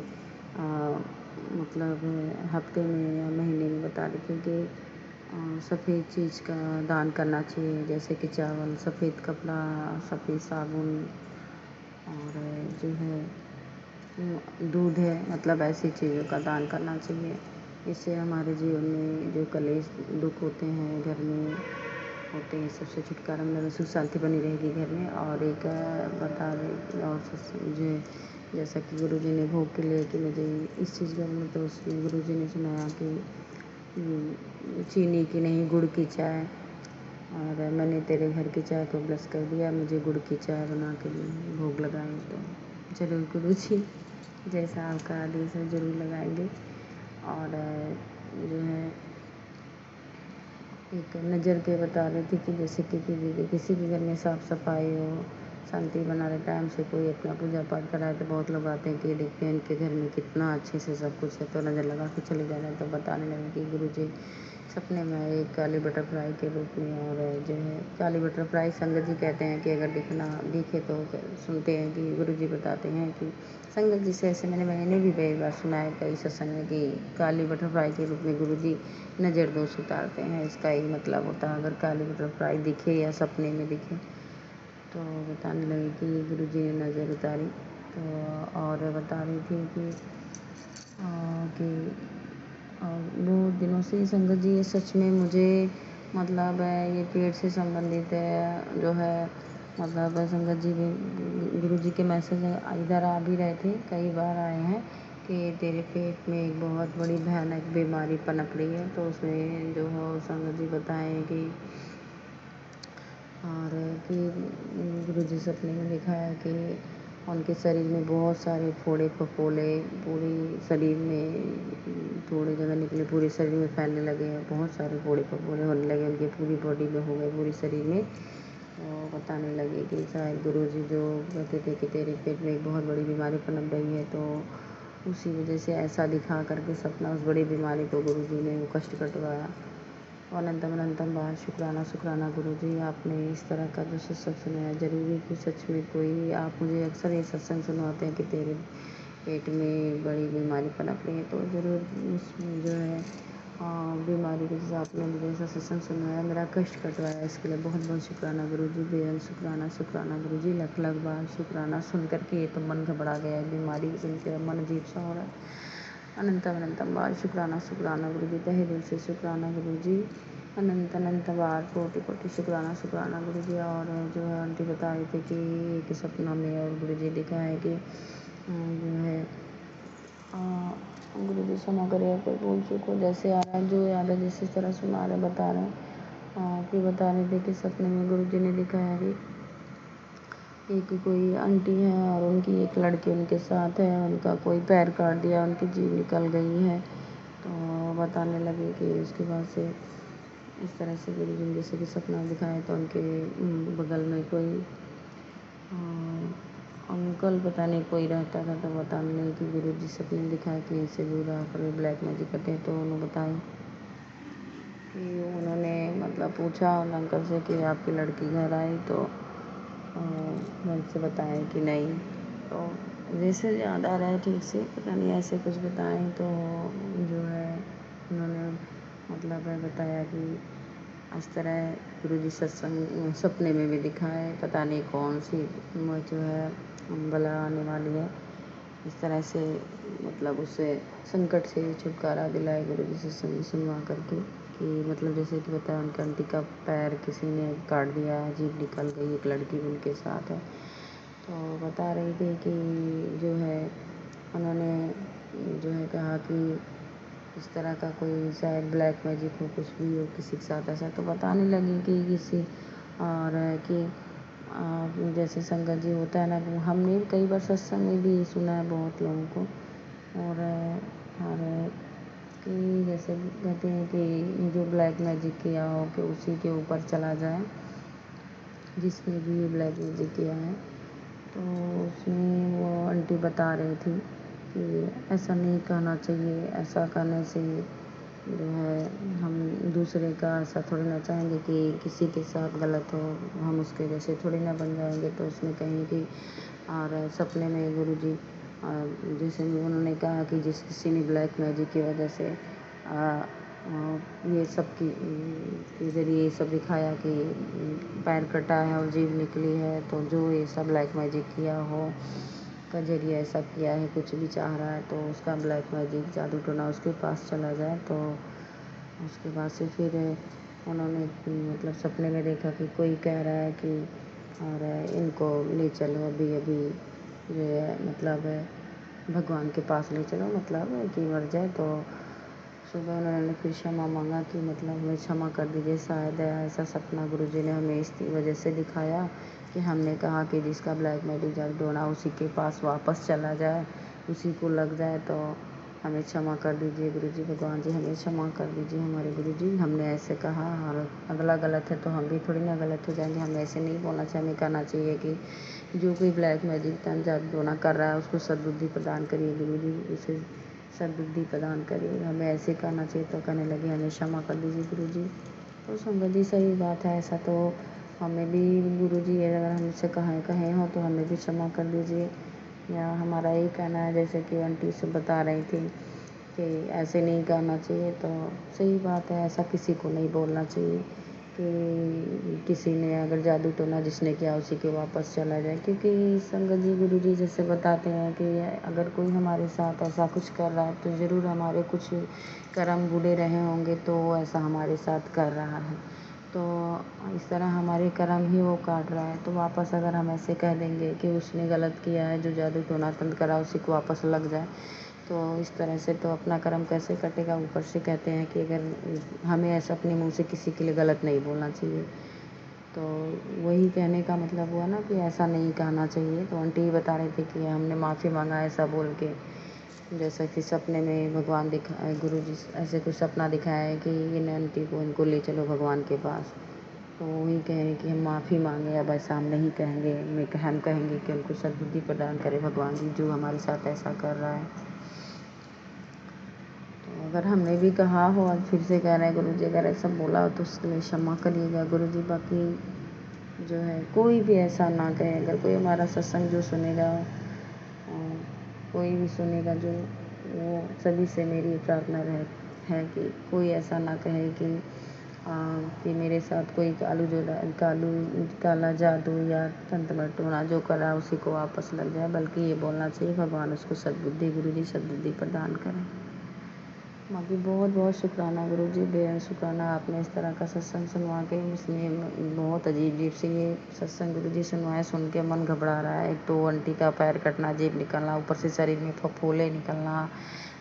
मतलब हफ्ते में या महीने में बता रहे थे कि सफ़ेद चीज़ का दान करना चाहिए, जैसे कि चावल, सफ़ेद कपड़ा, सफ़ेद साबुन, और जो है दूध है, मतलब ऐसी चीज़ों का दान करना चाहिए। इससे हमारे जीवन में जो कलेश दुख होते हैं घर में होते हैं, सबसे छुटकारा मिलेगा, सुख शांति बनी रहेगी घर में। और एक बता रहे और जो जैसा कि गुरु जी ने भोग के लिए कि मुझे इस चीज़ का तो उसमें गुरु जी ने सुनाया कि चीनी की नहीं गुड़ की चाय, और मैंने तेरे घर की चाय को ब्लेस कर दिया, मुझे गुड़ की चाय बना के भोग लगाए। तो ज़रूर गुरु जी जैसा आपका आदेश है ज़रूर लगाएंगे। और जो है एक नज़र के बता रही थी कि जैसे कि किसी के घर में साफ़ सफाई हो, शांति बना रहे, टाइम से कोई अपना पूजा पाठ कराए, तो बहुत लोग आते हैं कि देखते हैं इनके घर में कितना अच्छे से सब कुछ है, तो नज़र लगा के चले जा रहे हैं। तो बताने लगे कि गुरु जी सपने में एक काली बटरफ्लाई के रूप में, और जो है काली बटरफ्लाई संगत जी कहते हैं कि अगर दिखे तो सुनते हैं कि गुरु जी बताते हैं कि संगत जी से ऐसे मैंने भी कई बार सुना है कई सत्संग में कि काली बटरफ्लाई के रूप में गुरु जी नज़र दोष उतारते हैं। इसका यही मतलब होता है अगर काली बटरफ्लाई दिखे या सपने में दिखे। तो बताने लगे कि गुरु जी ने नज़र उतारी। तो और बता रही थी कि बहुत दिनों से ही संगत जी ये सच में मुझे मतलब ये पेट से संबंधित है जो है, मतलब संगत जी भी गुरु जी के मैसेज इधर आ भी रहे थे, कई बार आए हैं कि तेरे पेट में एक बहुत बड़ी भयानक बीमारी पनप रही है। तो उसमें जो है संगत जी बताएं कि और कि गुरु जी सपने में दिखाया कि उनके शरीर में बहुत सारे फोड़े फफोले पूरे शरीर में, थोड़ी जगह निकले पूरे शरीर में फैलने लगे हैं, बहुत सारे फोड़े फफोले होने लगे उनके पूरी बॉडी में हो गए, पूरे शरीर में। तो बताने लगे कि शायद गुरु जी जो कहते थे कि तेरे पेट में एक बहुत बड़ी बीमारी पनप रही है, तो उसी वजह से ऐसा दिखा करके सपना उस बड़ी बीमारी को गुरु जी ने वो कष्ट कटवाया। अनंतम अनंतम बार शुक्राना शुक्राना गुरु जी, आपने इस तरह का जो सत्संग सुनाया। ज़रूरी कि सच में कोई, आप मुझे अक्सर ये सत्संग सुनवाते हैं कि तेरे पेट में बड़ी बीमारी पनप रही है, तो ज़रूर उसमें जो है बीमारी के जैसे आपने मुझे ऐसा सत्संग सुनाया, मेरा कष्ट कटवाया, इसके लिए बहुत बहुत शुक्राना गुरु जी। बेहद शुक्राना शुक्राना गुरु जी, लख लख बार शुक्राना। सुन करके ये तो मन घबरा गया है, बीमारी सुन के मन अजीब सा हो रहा है। अनंतम अनंतम बार शुक्राना शुक्राना गुरु जी, तहे दिल से शुक्राना गुरु जी। अनंत अनंत बार कोटि कोटि शुक्राना शुक्राना गुरु जी। और जो है आंटी बता रही थी कि एक सपना में और गुरु जी दिखा है कि जो है गुरु जी क्षमा करिए कोई भूल चूक हो, जैसे आ रहा है जो याद है जिस तरह सुना रहे बता रहे हैं। फिर बता रहे थे कि सपने में गुरु जी ने दिखाया कि एक कोई आंटी है और उनकी एक लड़की उनके साथ है, उनका कोई पैर काट दिया, उनकी जीभ निकल गई है। तो बताने लगे कि उसके बाद से इस तरह से गुरु जी ने जैसे कि सपना दिखाया, तो उनके बगल में कोई अंकल पता नहीं कोई रहता था। तो बताने लगे कि गुरु जी सपने में दिखाया कि इनसे दूर आकर ब्लैक मैजिक करते हैं। तो उन्होंने बताया कि उन्होंने मतलब पूछा उन अंकल से कि आपकी लड़की घर आई, तो मन से बताएं कि नहीं, तो जैसे याद आ रहा है ठीक से, पता नहीं ऐसे कुछ बताएं तो जो है उन्होंने मतलब बताया कि इस तरह गुरुजी सत्संग सपने में भी दिखाए, पता नहीं कौन सी जो है बला आने वाली है, इस तरह से मतलब उससे संकट से छुटकारा दिलाए गुरुजी सत्संग सुनवा करके। कि मतलब जैसे कि बताया उनके आंटी का पैर किसी ने काट दिया, जीभ निकल गई, एक लड़की भी उनके साथ है, तो बता रही थी कि जो है उन्होंने जो है कहा कि इस तरह का कोई शायद ब्लैक मैजिक हो, कुछ भी हो किसी के साथ ऐसा, तो बताने लगी कि किसी और कि जैसे संगत जी होता है ना, हमने कई बार सत्संग में भी सुना है बहुत लोगों को, और कि जैसे कहते हैं कि जो ब्लैक मैजिक किया हो कि उसी के ऊपर चला जाए, जिसने भी ये ब्लैक मैजिक किया है। तो उसमें वो आंटी बता रही थी कि ऐसा नहीं कहना चाहिए, ऐसा करने से जो है हम दूसरे का ऐसा थोड़ी ना चाहेंगे कि किसी के साथ गलत हो, हम उसके जैसे थोड़ी ना बन जाएंगे। तो उसमें कहीं कि और सपने में गुरुजी जैसे उन्होंने कहा कि जिस किसी ने ब्लैक मैजिक की वजह से ये सब के ज़रिए ये सब दिखाया कि पैर कटा है और जीभ निकली है, तो जो ये सब ब्लैक मैजिक किया हो का जरिए ऐसा किया है, कुछ भी चाह रहा है तो उसका ब्लैक मैजिक जादू टोना उसके पास चला जाए। तो उसके बाद से फिर उन्होंने मतलब सपने में देखा कि कोई कह रहा है कि और इनको ले चलो अभी अभी जो है मतलब भगवान के पास ले चलो, मतलब कि मर जाए। तो सुबह उन्होंने फिर क्षमा मांगा कि मतलब हमें क्षमा कर दीजिए, शायद ऐसा सपना गुरुजी ने हमें इस वजह से दिखाया कि हमने कहा कि जिसका ब्लैक मैजिक जादू टोना उसी के पास वापस चला जाए, उसी को लग जाए, तो हमें क्षमा कर दीजिए गुरुजी, भगवान जी हमें क्षमा कर दीजिए हमारे गुरुजी, हमने ऐसे कहा और अगला गलत है तो हम भी थोड़ी ना गलत हो जाएंगे, हमें ऐसे नहीं बोलना चाहिए। हमें कहना चाहिए कि जो कोई ब्लैक मैजिक जादू टोना कर रहा है उसको सद्बुद्धि प्रदान करिए गुरुजी, उसे सद्बुद्धि प्रदान करिए, हमें ऐसे कहना चाहिए। तो कहने लगे हमें क्षमा कर दीजिए गुरुजी। तो संगत जी सही बात है, ऐसा तो हमें भी गुरुजी अगर हमसे कहे हो तो हमें भी क्षमा कर दीजिए। या हमारा यही कहना है, जैसे कि आंटी से बता रही थी कि ऐसे नहीं कहना चाहिए, तो सही बात है, ऐसा किसी को नहीं बोलना चाहिए कि किसी ने अगर जादू टोना जिसने किया उसी के वापस चला जाए। क्योंकि संगत जी गुरुजी जैसे बताते हैं कि अगर कोई हमारे साथ ऐसा कुछ कर रहा है तो ज़रूर हमारे कुछ कर्म बुरे रहे होंगे, तो ऐसा हमारे साथ कर रहा है, तो इस तरह हमारे कर्म ही वो काट रहा है। तो वापस अगर हम ऐसे कह देंगे कि उसने गलत किया है, जो जादू टोना तंत्र करा उसी को वापस लग जाए, तो इस तरह से तो अपना कर्म कैसे कटेगा। ऊपर से कहते हैं कि अगर हमें ऐसा अपने मुंह से किसी के लिए गलत नहीं बोलना चाहिए, तो वही कहने का मतलब हुआ ना कि ऐसा नहीं कहना चाहिए। तो आंटी बता रहे थे कि हमने माफ़ी मांगा ऐसा बोल के, जैसा कि सपने में भगवान दिखाए, गुरुजी ऐसे कुछ सपना दिखाया है कि इन आंटी को इनको ले चलो भगवान के पास, तो वही कहें कि हम माफ़ी मांगे, अब ऐसा हम नहीं कहेंगे, हम कहेंगे कि उनको सद्बुद्धि प्रदान करें भगवान जी जो हमारे साथ ऐसा कर रहा है। तो अगर हमने भी कहा हो, आज फिर से कह रहे हैं गुरुजी अगर ऐसा बोला हो तो उसके लिए क्षमा करिएगा गुरुजी। बाकी जो है कोई भी ऐसा ना कहे, अगर कोई हमारा सत्संग जो सुनेगा, कोई भी सुनेगा जो, वो सभी से मेरी प्रार्थना है कि कोई ऐसा ना कहे कि मेरे साथ कोई काला जादू या तंत्र टोना जो करा उसी को वापस लग जाए, बल्कि ये बोलना चाहिए भगवान उसको सद्बुद्धि गुरुजी सद्बुद्धि प्रदान करें। बाकी बहुत बहुत शुक्राना गुरुजी, बेहद शुक्राना, आपने इस तरह का सत्संग सुनवा के, इसमें बहुत अजीब से ये सत्संग गुरुजी सुनवाए, सुन के मन घबरा रहा है। एक तो आंटी का पैर कटना, जीभ निकलना, ऊपर से शरीर में फफोले निकलना,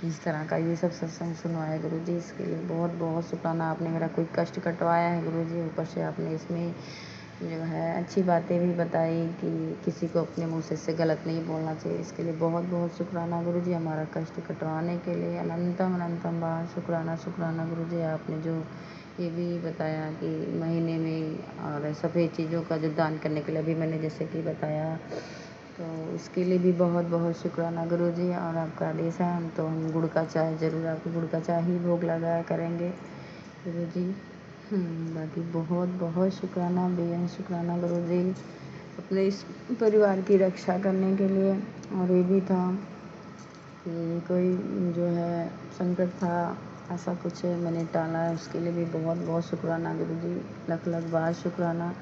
इस तरह का ये सब सत्संग सुनवाए गुरुजी, इसके लिए बहुत बहुत शुक्राना। आपने मेरा कोई कष्ट कटवाया है गुरुजी, ऊपर से आपने इसमें जो है अच्छी बातें भी बताई कि किसी को अपने मुँह से इससे गलत नहीं बोलना चाहिए, इसके लिए बहुत बहुत शुक्राना गुरुजी, हमारा कष्ट कटवाने के लिए अनंतम अनंतम बार शुक्राना शुक्राना गुरुजी। आपने जो ये भी बताया कि महीने में और सफ़ेद चीज़ों का जो दान करने के लिए अभी मैंने जैसे कि बताया, तो इसके लिए भी बहुत बहुत शुक्राना गुरुजी। और आपका आदेश है हम गुड़ का चाय ज़रूर, आपको गुड़ का चाय ही भोग लगाया करेंगे गुरुजी। बाकी बहुत बहुत शुक्राना, बेहद शुक्राना गुरुजी। अपने इस परिवार की रक्षा करने के लिए। और ये भी था कि कोई जो है संकट था, ऐसा कुछ मैंने टाला है, उसके लिए भी बहुत बहुत शुक्राना गुरुजी, लख लख बार शुक्राना,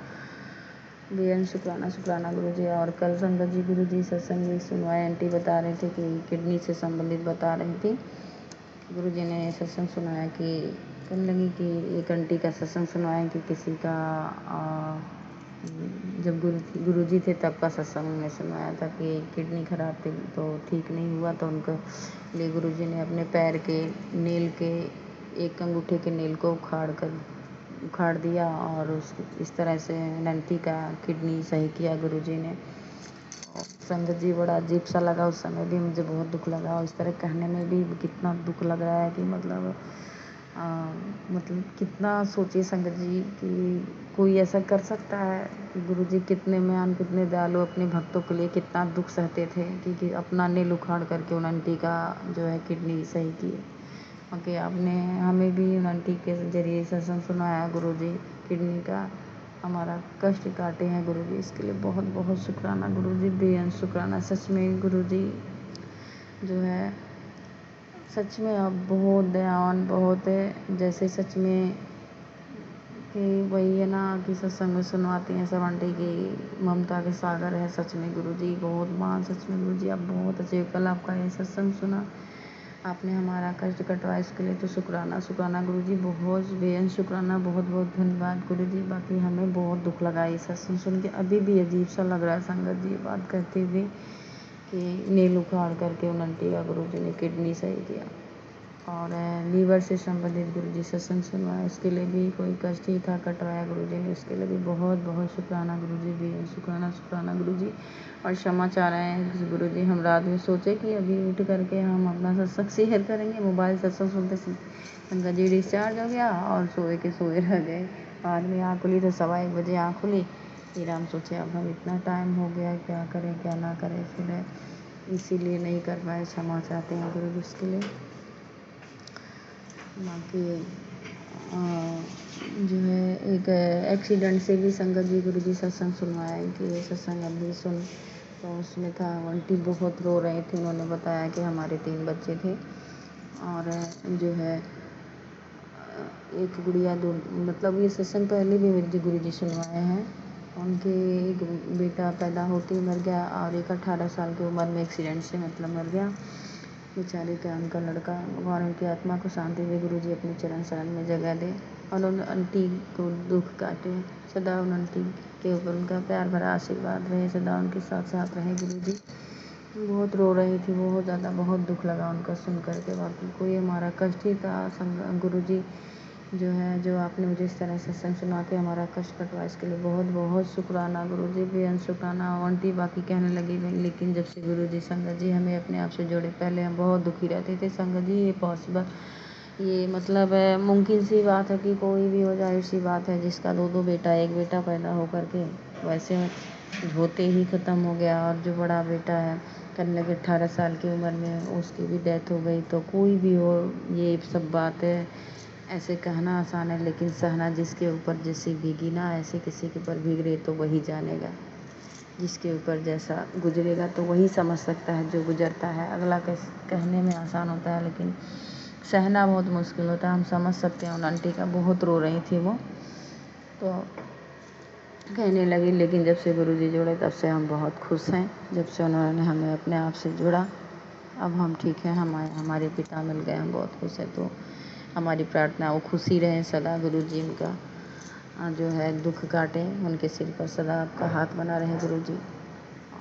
बेअंत शुक्राना शुक्राना गुरुजी। और कल संगत जी गुरुजी सत्संग भी सुनवाए, आंटी बता रहे थे कि किडनी से संबंधित बता रही थी। गुरुजी ने सत्संग सुनाया कि कहने लगी कि एक आंटी का सत्संग सुनवाया कि किसी का जब गुरुजी थे तब का सत्संग में सुनाया था कि किडनी खराब थी तो ठीक नहीं हुआ, तो उनको लिए गुरुजी ने अपने पैर के नेल के एक अंगूठे के नेल को उखाड़ दिया और इस तरह से नंटी का किडनी सही किया गुरुजी ने। और संगत जी बड़ा अजीब सा लगा उस समय भी, मुझे बहुत दुख लगा, और इस तरह कहने में भी कितना दुख लग रहा है कि मतलब कितना सोचिए संगत जी कि कोई ऐसा कर सकता है कि गुरुजी कितने महान, कितने दयालु, अपने भक्तों के लिए कितना दुख सहते थे कि अपना नेल उखाड़ करके उन आंटी का जो है किडनी सही किए। ओके, आपने हमें भी उन आंटी के जरिए सत्संग सुनाया गुरुजी, किडनी का हमारा कष्ट काटे हैं गुरुजी, इसके लिए बहुत बहुत शुक्राना गुरुजी, बेअंत शुक्राना। सच में गुरुजी जो है सच में आप बहुत दयावान बहुत है, जैसे सच में कि वही है ना कि सत्संग में सुनवाती हैं सब आंटी की ममता के सागर है। सच में गुरुजी बहुत महान, सच में गुरुजी आप बहुत अच्छे। कल आपका ये सत्संग सुना, आपने हमारा कष्ट कटवाया, इसके लिए तो शुक्राना शुक्राना गुरुजी, बहुत बेअंत शुक्राना, बहुत बहुत धन्यवाद गुरुजी। बाकी हमें बहुत दुख लगा ये सत्संग सुन के, अभी भी अजीब सा लग रहा है संगत जी बात करते हुए कि नेल उखाड़ करके उन आंटी का गुरुजी ने किडनी सही किया। और लीवर से संबंधित गुरुजी सत्संग सुनवाया, उसके लिए भी कोई कष्ट ही था, कटवाया गुरुजी ने, उसके लिए भी बहुत बहुत शुक्राना गुरुजी, भी शुक्राना शुक्राना गुरुजी। और क्षमा चाह रहे हैं गुरुजी, हम रात में सोचे कि अभी उठ करके हम अपना सत्संग शेयर करेंगे, मोबाइल सत्संग सुनते सुनते उनका जी डिस्चार्ज हो गया और सोए के सोए रह गए। बाद में आँख खुली तो 1:15 बजे आँख खुली, फिर हम सोचे अब हम इतना टाइम हो गया क्या करें क्या ना करें, फिर इसीलिए नहीं कर पाए, क्षमा चाहते हैं गुरुजी उसके लिए। बाकी जो है एक एक्सीडेंट से भी संगत जी गुरुजी सत्संग सुनवाया कि ये सत्संग अभी सुन, तो उसमें था आंटी बहुत रो रहे थे, उन्होंने बताया कि हमारे 3 बच्चे थे और जो है एक गुड़िया दो, मतलब ये सत्संग पहले भी गुरुजी सुनवाए हैं। उनके एक बेटा पैदा होते ही मर गया और एक 18 साल की उम्र में एक्सीडेंट से मतलब मर गया बेचारे का उनका लड़का। भगवान उनकी आत्मा को शांति दे गुरुजी, अपने चरण शरण में जगह दे और उन आंटी को दुख काटे, सदा उन आंटी के ऊपर उनका प्यार भरा आशीर्वाद रहे, सदा उनके साथ साथ रहे गुरुजी। बहुत रो रही थी, बहुत ज़्यादा, बहुत दुख लगा उनका सुन करके। बाकी कोई हमारा कष्ट ही था गुरुजी जो है, जो आपने मुझे इस तरह सत्संग सुना के हमारा कष्ट कटवा, इसके लिए बहुत बहुत शुक्राना गुरुजी, बेअंत शुक्राना। आंटी बाकी कहने लगी लेकिन जब से गुरुजी संगत जी हमें अपने आप से जोड़े, पहले हम बहुत दुखी रहते थे संगत जी, ये पॉसिबल, ये मतलब मुमकिन सी बात है कि कोई भी हो जाए, ऐसी बात है जिसका 2 बेटा, एक बेटा पैदा हो करके वैसे होते ही ख़त्म हो गया, और जो बड़ा बेटा है करने लगे 18 साल की उम्र में उसकी भी डेथ हो गई। तो कोई भी हो, ये सब बात है, ऐसे कहना आसान है लेकिन सहना, जिसके ऊपर जैसी भीगी ना ऐसे किसी के ऊपर भीग रही तो वही जानेगा, जिसके ऊपर जैसा गुजरेगा तो वही समझ सकता है जो गुजरता है। अगला कहने में आसान होता है लेकिन सहना बहुत मुश्किल होता है। हम समझ सकते हैं, उन आंटी का बहुत रो रही थी वो, तो कहने लगी लेकिन जब से गुरुजी जुड़े तब से हम बहुत खुश हैं, जब से उन्होंने हमें अपने आप से जोड़ा अब हम ठीक हैं, हमारे पिता मिल गए, हम बहुत खुश हैं। तो हमारी प्रार्थना वो खुशी रहें सदा, गुरुजी उनका जो है दुख काटे, उनके सिर पर सदा आपका हाथ बना रहे गुरुजी।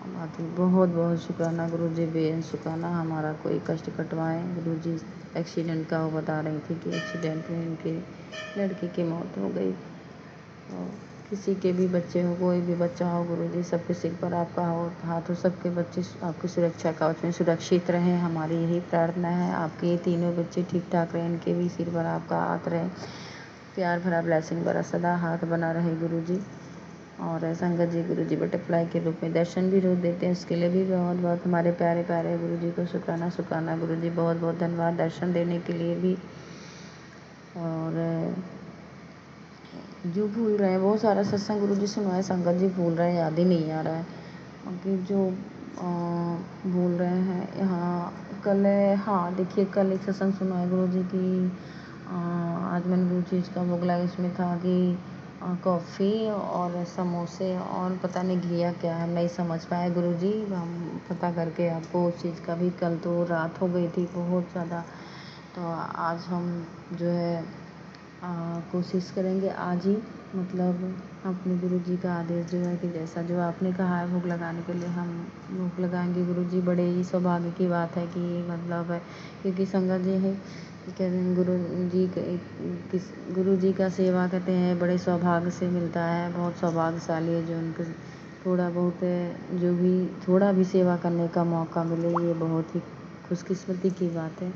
बाकी बहुत बहुत शुक्राना गुरुजी, बेअंत शुक्राना, हमारा कोई कष्ट कटवाएं गुरुजी। एक्सीडेंट का वो बता रही थी कि एक्सीडेंट में उनके लड़की की मौत हो गई। और किसी के भी बच्चे हो, कोई भी बच्चा हो गुरुजी, सबके सिर पर आपका हाथ हो, सबके बच्चे आपकी सुरक्षा कवच में सुरक्षित रहें, हमारी यही प्रार्थना है। आपके ये तीनों बच्चे ठीक ठाक रहें, इनके भी सिर पर आपका हाथ रहे, प्यार भरा ब्लेसिंग भरा सदा हाथ बना रहे गुरुजी। और संगत जी गुरुजी बटरफ्लाई के रूप में दर्शन भी रोज देते हैं, उसके लिए भी बहुत बहुत हमारे प्यारे प्यारे गुरुजी को शुक्राना शुक्राना गुरुजी, बहुत बहुत धन्यवाद दर्शन देने के लिए भी। और जो भूल रहे हैं, बहुत सारा सत्संग गुरु जी सुनाए, संगत जी भूल रहे हैं, याद ही नहीं आ रहा है कि जो भूल रहे हैं। यहाँ कल हाँ देखिए, कल एक सत्संग सुनाए गुरु जी की। आज मैंने जो चीज़ का भोग लगाया इसमें था कि कॉफ़ी और समोसे और पता नहीं घिया क्या है, नहीं समझ पाए गुरु जी। हम पता करके आपको उस चीज़ का भी, कल तो रात हो गई थी बहुत ज़्यादा, तो आज हम जो है कोशिश करेंगे आज ही, मतलब अपने गुरु जी का आदेश जो है कि जैसा जो आपने कहा है भोग लगाने के लिए हम भोग लगाएंगे गुरु जी। बड़े ही सौभाग्य की बात है कि मतलब है, क्योंकि संगत जी है कहते हैं गुरु जी का सेवा कहते हैं बड़े सौभाग्य से मिलता है। बहुत सौभाग्यशाली है जो उनको थोड़ा बहुत जो भी थोड़ा भी सेवा करने का मौका मिले, ये बहुत ही खुशकिस्मती की बात है।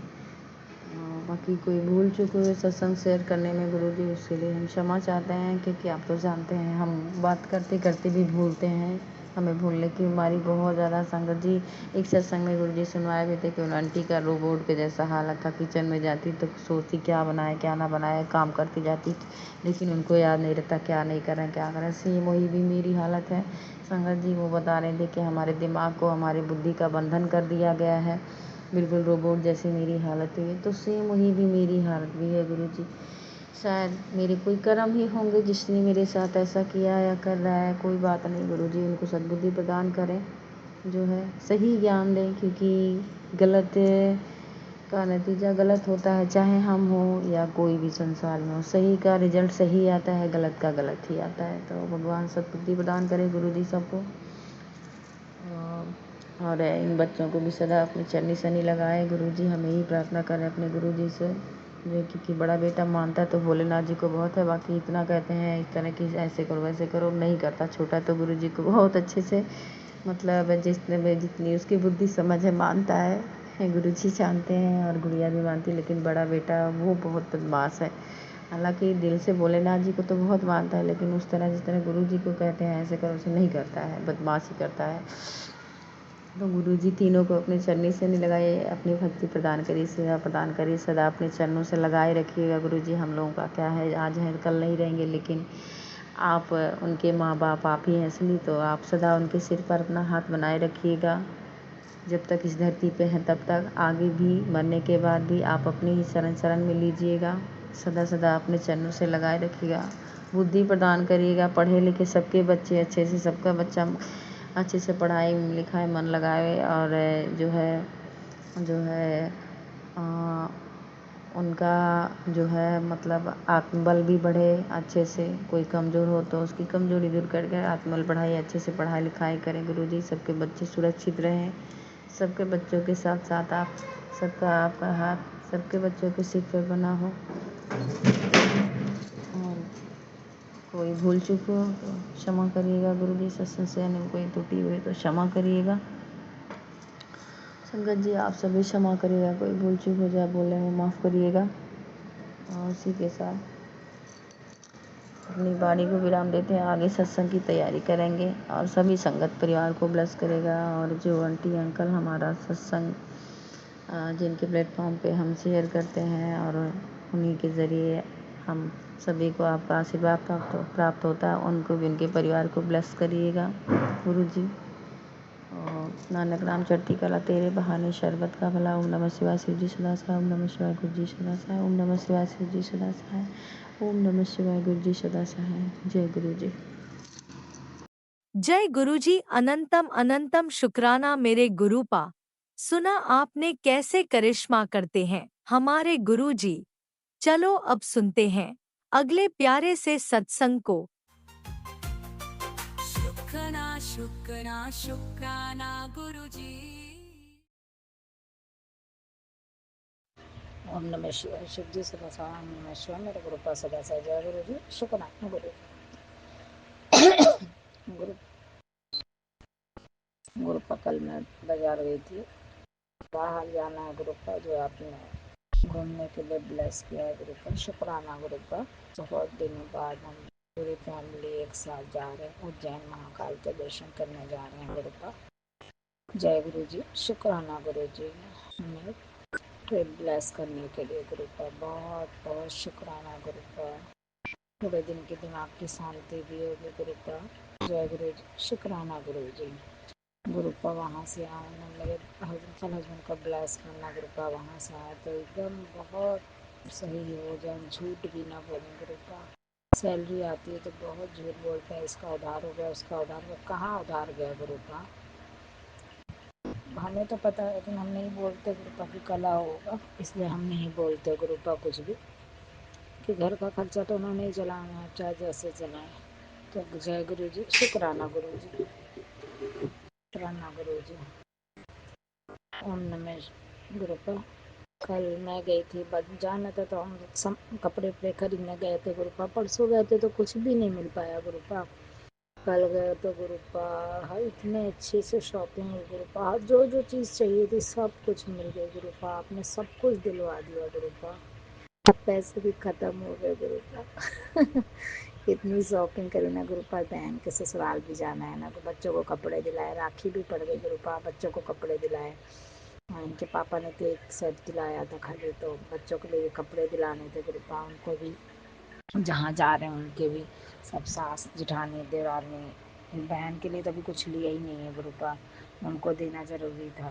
बाकी कोई भूल चूक हुए सत्संग शेयर करने में गुरु जी, उसके लिए हम क्षमा चाहते हैं, क्योंकि आप तो जानते हैं हम बात करते करते भी भूलते हैं, हमें भूलने की बीमारी बहुत ज़्यादा। संगत जी एक सत्संग में गुरु जी सुनवाए भी थे कि उन आंटी का रोबोट के जैसा हालत था, किचन में जाती तो सोचती क्या बनाए क्या ना बनाए, काम करती जाती लेकिन उनको याद नहीं रहता क्या नहीं करें क्या करें। सेम वही भी मेरी हालत है संगत जी। वो बता रहे थे कि हमारे दिमाग को हमारी बुद्धि का बंधन कर दिया गया है, बिल्कुल रोबोट जैसी मेरी हालत हुई है। तो सेम वही भी मेरी हालत भी है गुरु जी। शायद मेरे कोई कर्म ही होंगे जिसने मेरे साथ ऐसा किया या कर रहा है, कोई बात नहीं गुरु जी, उनको सद्बुद्धि प्रदान करें, जो है सही ज्ञान दें, क्योंकि गलत का नतीजा गलत होता है, चाहे हम हो या कोई भी संसार में हो। सही का रिजल्ट सही आता है, गलत का गलत ही आता है। तो भगवान सद्बुद्धि प्रदान करें गुरु जी सबको, और इन बच्चों को भी सदा अपने चरनी सनी लगाए गुरु जी। हमें ही प्रार्थना करें अपने गुरु जी से, जो क्योंकि बड़ा बेटा मानता है तो भोलेनाथ जी को बहुत है, बाकी इतना कहते हैं इस तरह की ऐसे करो वैसे करो, नहीं करता। छोटा तो गुरु जी को बहुत अच्छे से, मतलब जितनी उसकी बुद्धि समझ है मानता है, गुरु जी जानते हैं, और गुड़िया भी मानती है। लेकिन बड़ा बेटा वो बहुत बदमाश है, हालांकि दिल से भोलेनाथ जी को तो बहुत मानता है, लेकिन उस तरह जिस तरह गुरु जी को कहते हैं ऐसे करो उसे नहीं करता है, बदमाशी करता है। तो गुरु जी तीनों को अपने चरनी से नहीं लगाए, अपनी भक्ति प्रदान करिए, सेवा प्रदान करिए, सदा अपने चरणों से लगाए रखिएगा गुरु जी। हम लोगों का क्या है, आज है कल नहीं रहेंगे, लेकिन आप उनके माँ बाप आप ही हैं, इसलिए तो आप सदा उनके सिर पर अपना हाथ बनाए रखिएगा। जब तक इस धरती पे हैं तब तक, आगे भी मरने के बाद भी आप अपनी ही शरण में लीजिएगा, सदा सदा अपने चरणों से लगाए रखिएगा। बुद्धि प्रदान करिएगा, पढ़े लिखे सबके बच्चे अच्छे से, सबका बच्चा अच्छे से पढ़ाई लिखाई मन लगाए, और जो है उनका जो है मतलब आत्मबल भी बढ़े अच्छे से। कोई कमज़ोर हो तो उसकी कमज़ोरी दूर करके आत्मबल बढ़ाई, अच्छे से पढ़ाई लिखाई करें गुरु जी। सबके बच्चे सुरक्षित रहें, सबके बच्चों के साथ साथ आप सबका आपका हाथ सबके बच्चों के सिर पर बना हो। और कोई भूल चूक हो तो क्षमा करिएगा गुरु जी, सत्संग से यानी कोई त्रुटि हुई तो क्षमा करिएगा। संगत जी आप सभी क्षमा करिएगा, कोई भूल चूक हो जाए बोलने में माफ़ करिएगा। और उसी के साथ अपनी वाणी को विराम देते हैं, आगे सत्संग की तैयारी करेंगे, और सभी संगत परिवार को ब्लेस करेगा। और जो आंटी अंकल हमारा सत्संग जिनके प्लेटफॉर्म पे हम शेयर करते हैं, और उन्हीं के ज़रिए हम सभी को आपका आशीर्वाद प्राप्त होता है, उनको भी उनके परिवार को ब्लेस करिएगा गुरु जी। और नानक नाम चढ़ती कला तेरे बहाने शरबत का भला। ओम नमः शिवाय शिव जी सदा सहाय, ओम नमः शिवाय गुरु जी सदा सहाय, ओम नमः शिवाय शिव जी सदा सहाय, ओम नमः शिवाय गुरु जी सदा सहाय। जय गुरु जी। जय गुरुजी। अनंतम अनंतम शुक्राना मेरे गुरुपा। सुना आपने कैसे करिश्मा करते हैं हमारे गुरुजी। चलो अब सुनते हैं अगले प्यारे से सत्संग को। शुक्राना शुक्राना शुक्राना गुरुजी। ओम नमः शिवाय शिव जी सदा सहाय, ओम नमः शिवाय मेरे गुरु का सदा सहाय। जय गुरु जी। शुक्राना गुरु गुरु का कल मैं बाजार गई थी, बाहर जाना है गुरु का, जो आपने घूमने के लिए ब्लेस किया है गुरु का, शुक्राना गुरु का। बहुत दिनों बाद हम पूरी फैमिली एक साथ जा रहे हैं, उज्जैन महाकाल के दर्शन करने जा रहे हैं गुरु का। जय गुरु जी। शुक्राना गुरु जी, हमें ट्रिप ब्लेस करने के लिए गुरु का बहुत बहुत शुक्राना गुरु का। थोड़े दिन की दिमाग की शांति भी होगी गुरुपा। जय गुरु जी, शुक्राना गुरु जी। गुरुपा वहाँ से आए ना, मेरे हस्बैंड का ब्लेस करना गुरुपा, वहाँ से आए तो एकदम बहुत सही हो जाए, झूठ भी ना बोलें गुरुपा। सैलरी आती है तो बहुत झूठ बोलते हैं, इसका उधार हो गया, उसका उधार हो गया। कहाँ उधार गया गुरुपा? हमें तो पता है लेकिन हम नहीं बोलते गुरुपा की कला होगा, इसलिए हम नहीं बोलते गुरुपा कुछ भी, कि घर का खर्चा तो उन्होंने ही चलाना है, चाहे जैसे चलाए। तो जय गुरु जी, शुक्राना गुरु जी, शुक्राना गुरु जी। ओम नमः गुरुपा। कल मैं गई थी, जाना था तो हम कपड़े वपड़े खरीदने गए थे गुरुपा। परसों गए थे तो कुछ भी नहीं मिल पाया गुरुपा। कल गए तो गुरुपा हर इतने अच्छे से शॉपिंग हुई गुरुपा, जो जो चीज़ चाहिए थी सब कुछ मिल गई गुरुपा। आपने सब कुछ दिलवा दिया गुरुपा। अब पैसे भी ख़त्म हो गए गुरुपा। इतनी शॉपिंग करी ना गुरुपा, बहन के ससुराल भी जाना है ना, तो बच्चों को कपड़े दिलाए, राखी भी पड़ गई गुरुपा, बच्चों को कपड़े दिलाए। इनके पापा ने तो एक सेट दिलाया था खाली, तो बच्चों के लिए कपड़े दिलाने थे गुरुपा। उनको भी जहाँ जा रहे हैं उनके भी सब सास जेठानी देवरानी, बहन के लिए तो अभी कुछ लिया ही नहीं है गुरुपा, उनको देना ज़रूरी था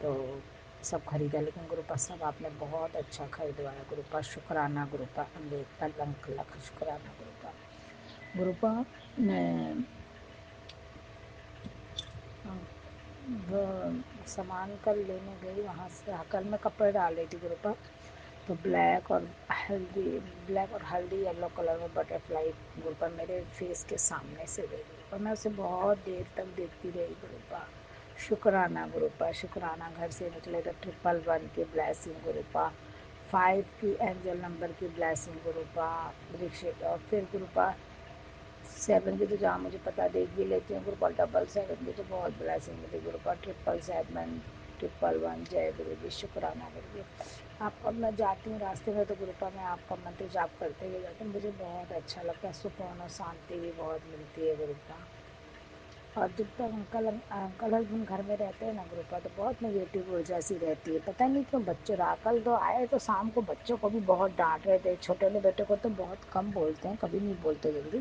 तो सब खरीदा। लेकिन गुरुपा सब आपने बहुत अच्छा खरीदवाया गुरुपा, शुक्राना गुरुपा, लख लख शुक्राना गुरुपा। गुरुपा मैं वो सामान कल लेने गई, वहाँ से कल मैं कपड़े डाल रही थी गुरुपा, तो ब्लैक और हल्दी येलो कलर में बटरफ्लाई गुरुपा मेरे फेस के सामने से गई गुरुपा। मैं उसे बहुत देर तक देखती रही गुरुपा। शुक्राना गुरुपा, शुक्राना। घर से निकले तो 111 की ब्लेसिंग गुरुपा, 5 की एंजल नंबर की ब्लेसिंग गुरुपा, रिक्शे और फिर गुरुपा 7 की तो जहाँ मुझे पता देख भी लेती हूँ गुरुपा, 777 की तो बहुत ब्लेसिंग मिली गुरुपा, 777 111। जय गुरु जी, शुक्राना गुरु जी। आपका मैं जाती हूँ रास्ते में तो गुरुपा मैं आपका मंत्र जाप करते हुए जाती हूँ, मुझे बहुत अच्छा लगता है, सुकून और शांति भी बहुत मिलती है गुरुपा। और जब तक अंकल हस्बैंड घर में रहते हैं ना गुरुपा, तो बहुत नेगेटिव ऊर्जा सी रहती है, पता नहीं क्यों। बच्चों कल तो आए तो शाम को बच्चों को भी बहुत डांट रहे थे, छोटे वाले बेटे को तो बहुत कम बोलते हैं, कभी नहीं बोलते जल्दी,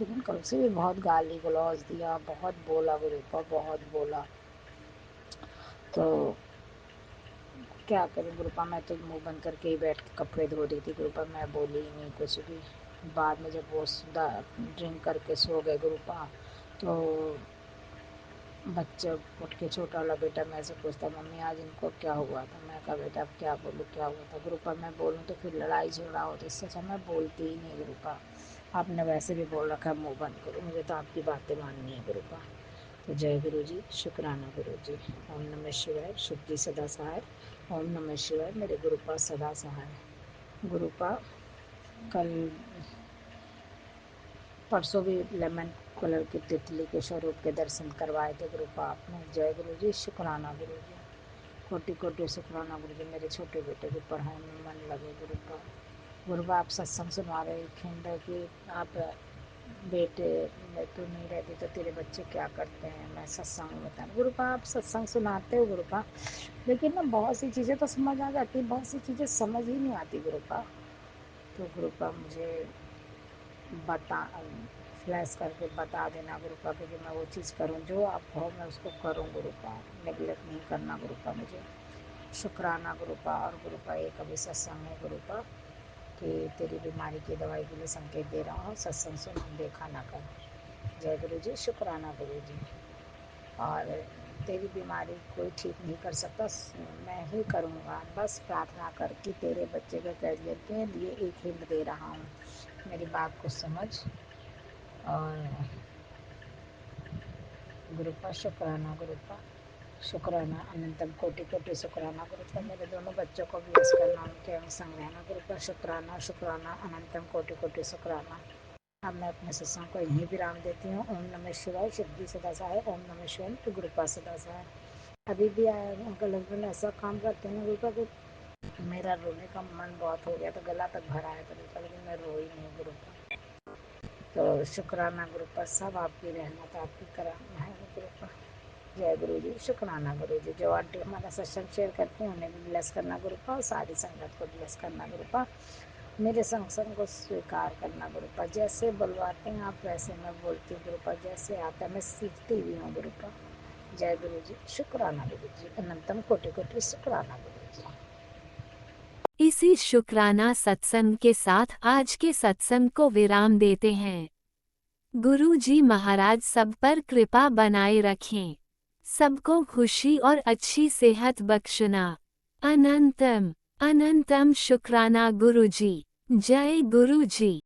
लेकिन कल से भी बहुत गाली गलौज दिया, बहुत बोला गुरुपा, बहुत बोला। तो क्या करूँ गुरुपा, मैं तो मुंह बंद करके ही बैठ के कपड़े धो रही थी गुरुपा, मैं बोली ही नहीं कुछ भी। बाद में जब वो ड्रिंक करके सो गए गुरुपा, तो बच्चा उठ के, छोटा वाला बेटा मेरे से पूछता, मम्मी आज इनको क्या हुआ था? मैं कहा बेटा अब क्या बोलूँ, क्या हुआ था गुरुपा? मैं बोलूँ तो फिर लड़ाई झगड़ा हो, तो इससे अच्छा मैं बोलती ही नहीं गुरुपा। आपने वैसे भी बोल रखा है मुँह बंद करो, मुझे तो आपकी बातें माननी है गुरुपा। तो जय गुरु जी, शुक्राना गुरु जी। ओम नमः शिवाय, शुभ जी सदा सहाय। ओम नमः शिवाय, मेरे गुरुपा सदा सहाय। गुरुपा कल परसों भी लेमन कलर की तितली के स्वरूप के दर्शन करवाए थे गुरुपा आपने। जय गुरु जी, शुक्राना गुरु जी, कोटि कोटि शुक्राना गुरु जी। मेरे छोटे बेटे की पढ़ाई में मन लगे गुरुपा। गुरुपा आप सत्संग सुना रहे खिंड कि आप बेटे में तू नहीं रहती तो तेरे बच्चे क्या करते हैं, मैं सत्संग में बता। गुरुपा आप सत्संग सुनाते हो गुरुपा, लेकिन ना बहुत सी चीज़ें तो समझ आ जाती, बहुत सी चीज़ें समझ ही नहीं आती गुरुपा। तो गुरुपा मुझे बता फ्लैश करके बता देना गुरुपा, क्योंकि मैं वो चीज़ करूँ जो आप कहो मैं उसको करूँ गुरुपा, नेगलेक्ट नहीं करना गुरुपा मुझे। शुक्राना गुरुपा। और गुरुपा एक अभी सत्संग है गुरुपा कि तेरी बीमारी की दवाई के लिए संकेत दे रहा हूँ, सत्संग सुन देखा ना कर। जय गुरु जी, शुक्राना गुरु जी। और तेरी बीमारी कोई ठीक नहीं कर सकता, मैं ही करूँगा, बस प्रार्थना कर कि तेरे बच्चे के करियर के लिए एक हिंट दे रहा हूँ, मेरी बात को समझ। और गुरुपा शुक्राना गुरुपा, शुक्राना अनंतम कोटि कोटि शुक्राना गुरुपा। मेरे दोनों बच्चों को ब्लेस करना, उनके अंग संग रहना गुरुपा। शुक्राना शुक्राना अनंतम कोटि कोटि शुक्राना। अब मैं अपने सत्संग को यहीं विराम देती हूँ। ओम नमः शिवाय, सिद्धि सदा सहाय। ओम नमः शिवाय, गुरुपा सदा सहाय। अभी भी अंकल हस्बैंड ऐसा काम करते हैं गुरुपा कि मेरा रोने का मन बहुत हो गया, तो गला तक भरा है गुरुपा, लेकिन मैं रोई नहीं गुरुपा। तो शुक्राना गुरुपा, सब आपकी रहमत आपकी कराना है गुरुपा। जय गुरु जी, शुक्राना गुरु जी। जो आंटी हमारा सत्संग शेयर करते हैं उन्हें भी ब्लेस करना गुरुपा, और सारी संगत को ब्लेस करना गुरुपा। मेरे संग को स्वीकार करना गुरुपा। जैसे बुलवाते हैं आप वैसे मैं बोलती हूँ गुरुपा, जैसे आता है मैं सीखती भी हूँ गुरुपा। जय गुरु जी, शुक्राना गुरु जी, अनंतम कोटि कोटि शुक्राना गुरु जी। इसी शुक्राना सत्संग के साथ आज के सत्संग को विराम देते हैं। गुरु जी महाराज सब पर कृपा बनाए रखें, सबको खुशी और अच्छी सेहत बख्शना। अनंतम अनंतम शुक्राना गुरु जी। जय गुरु जी।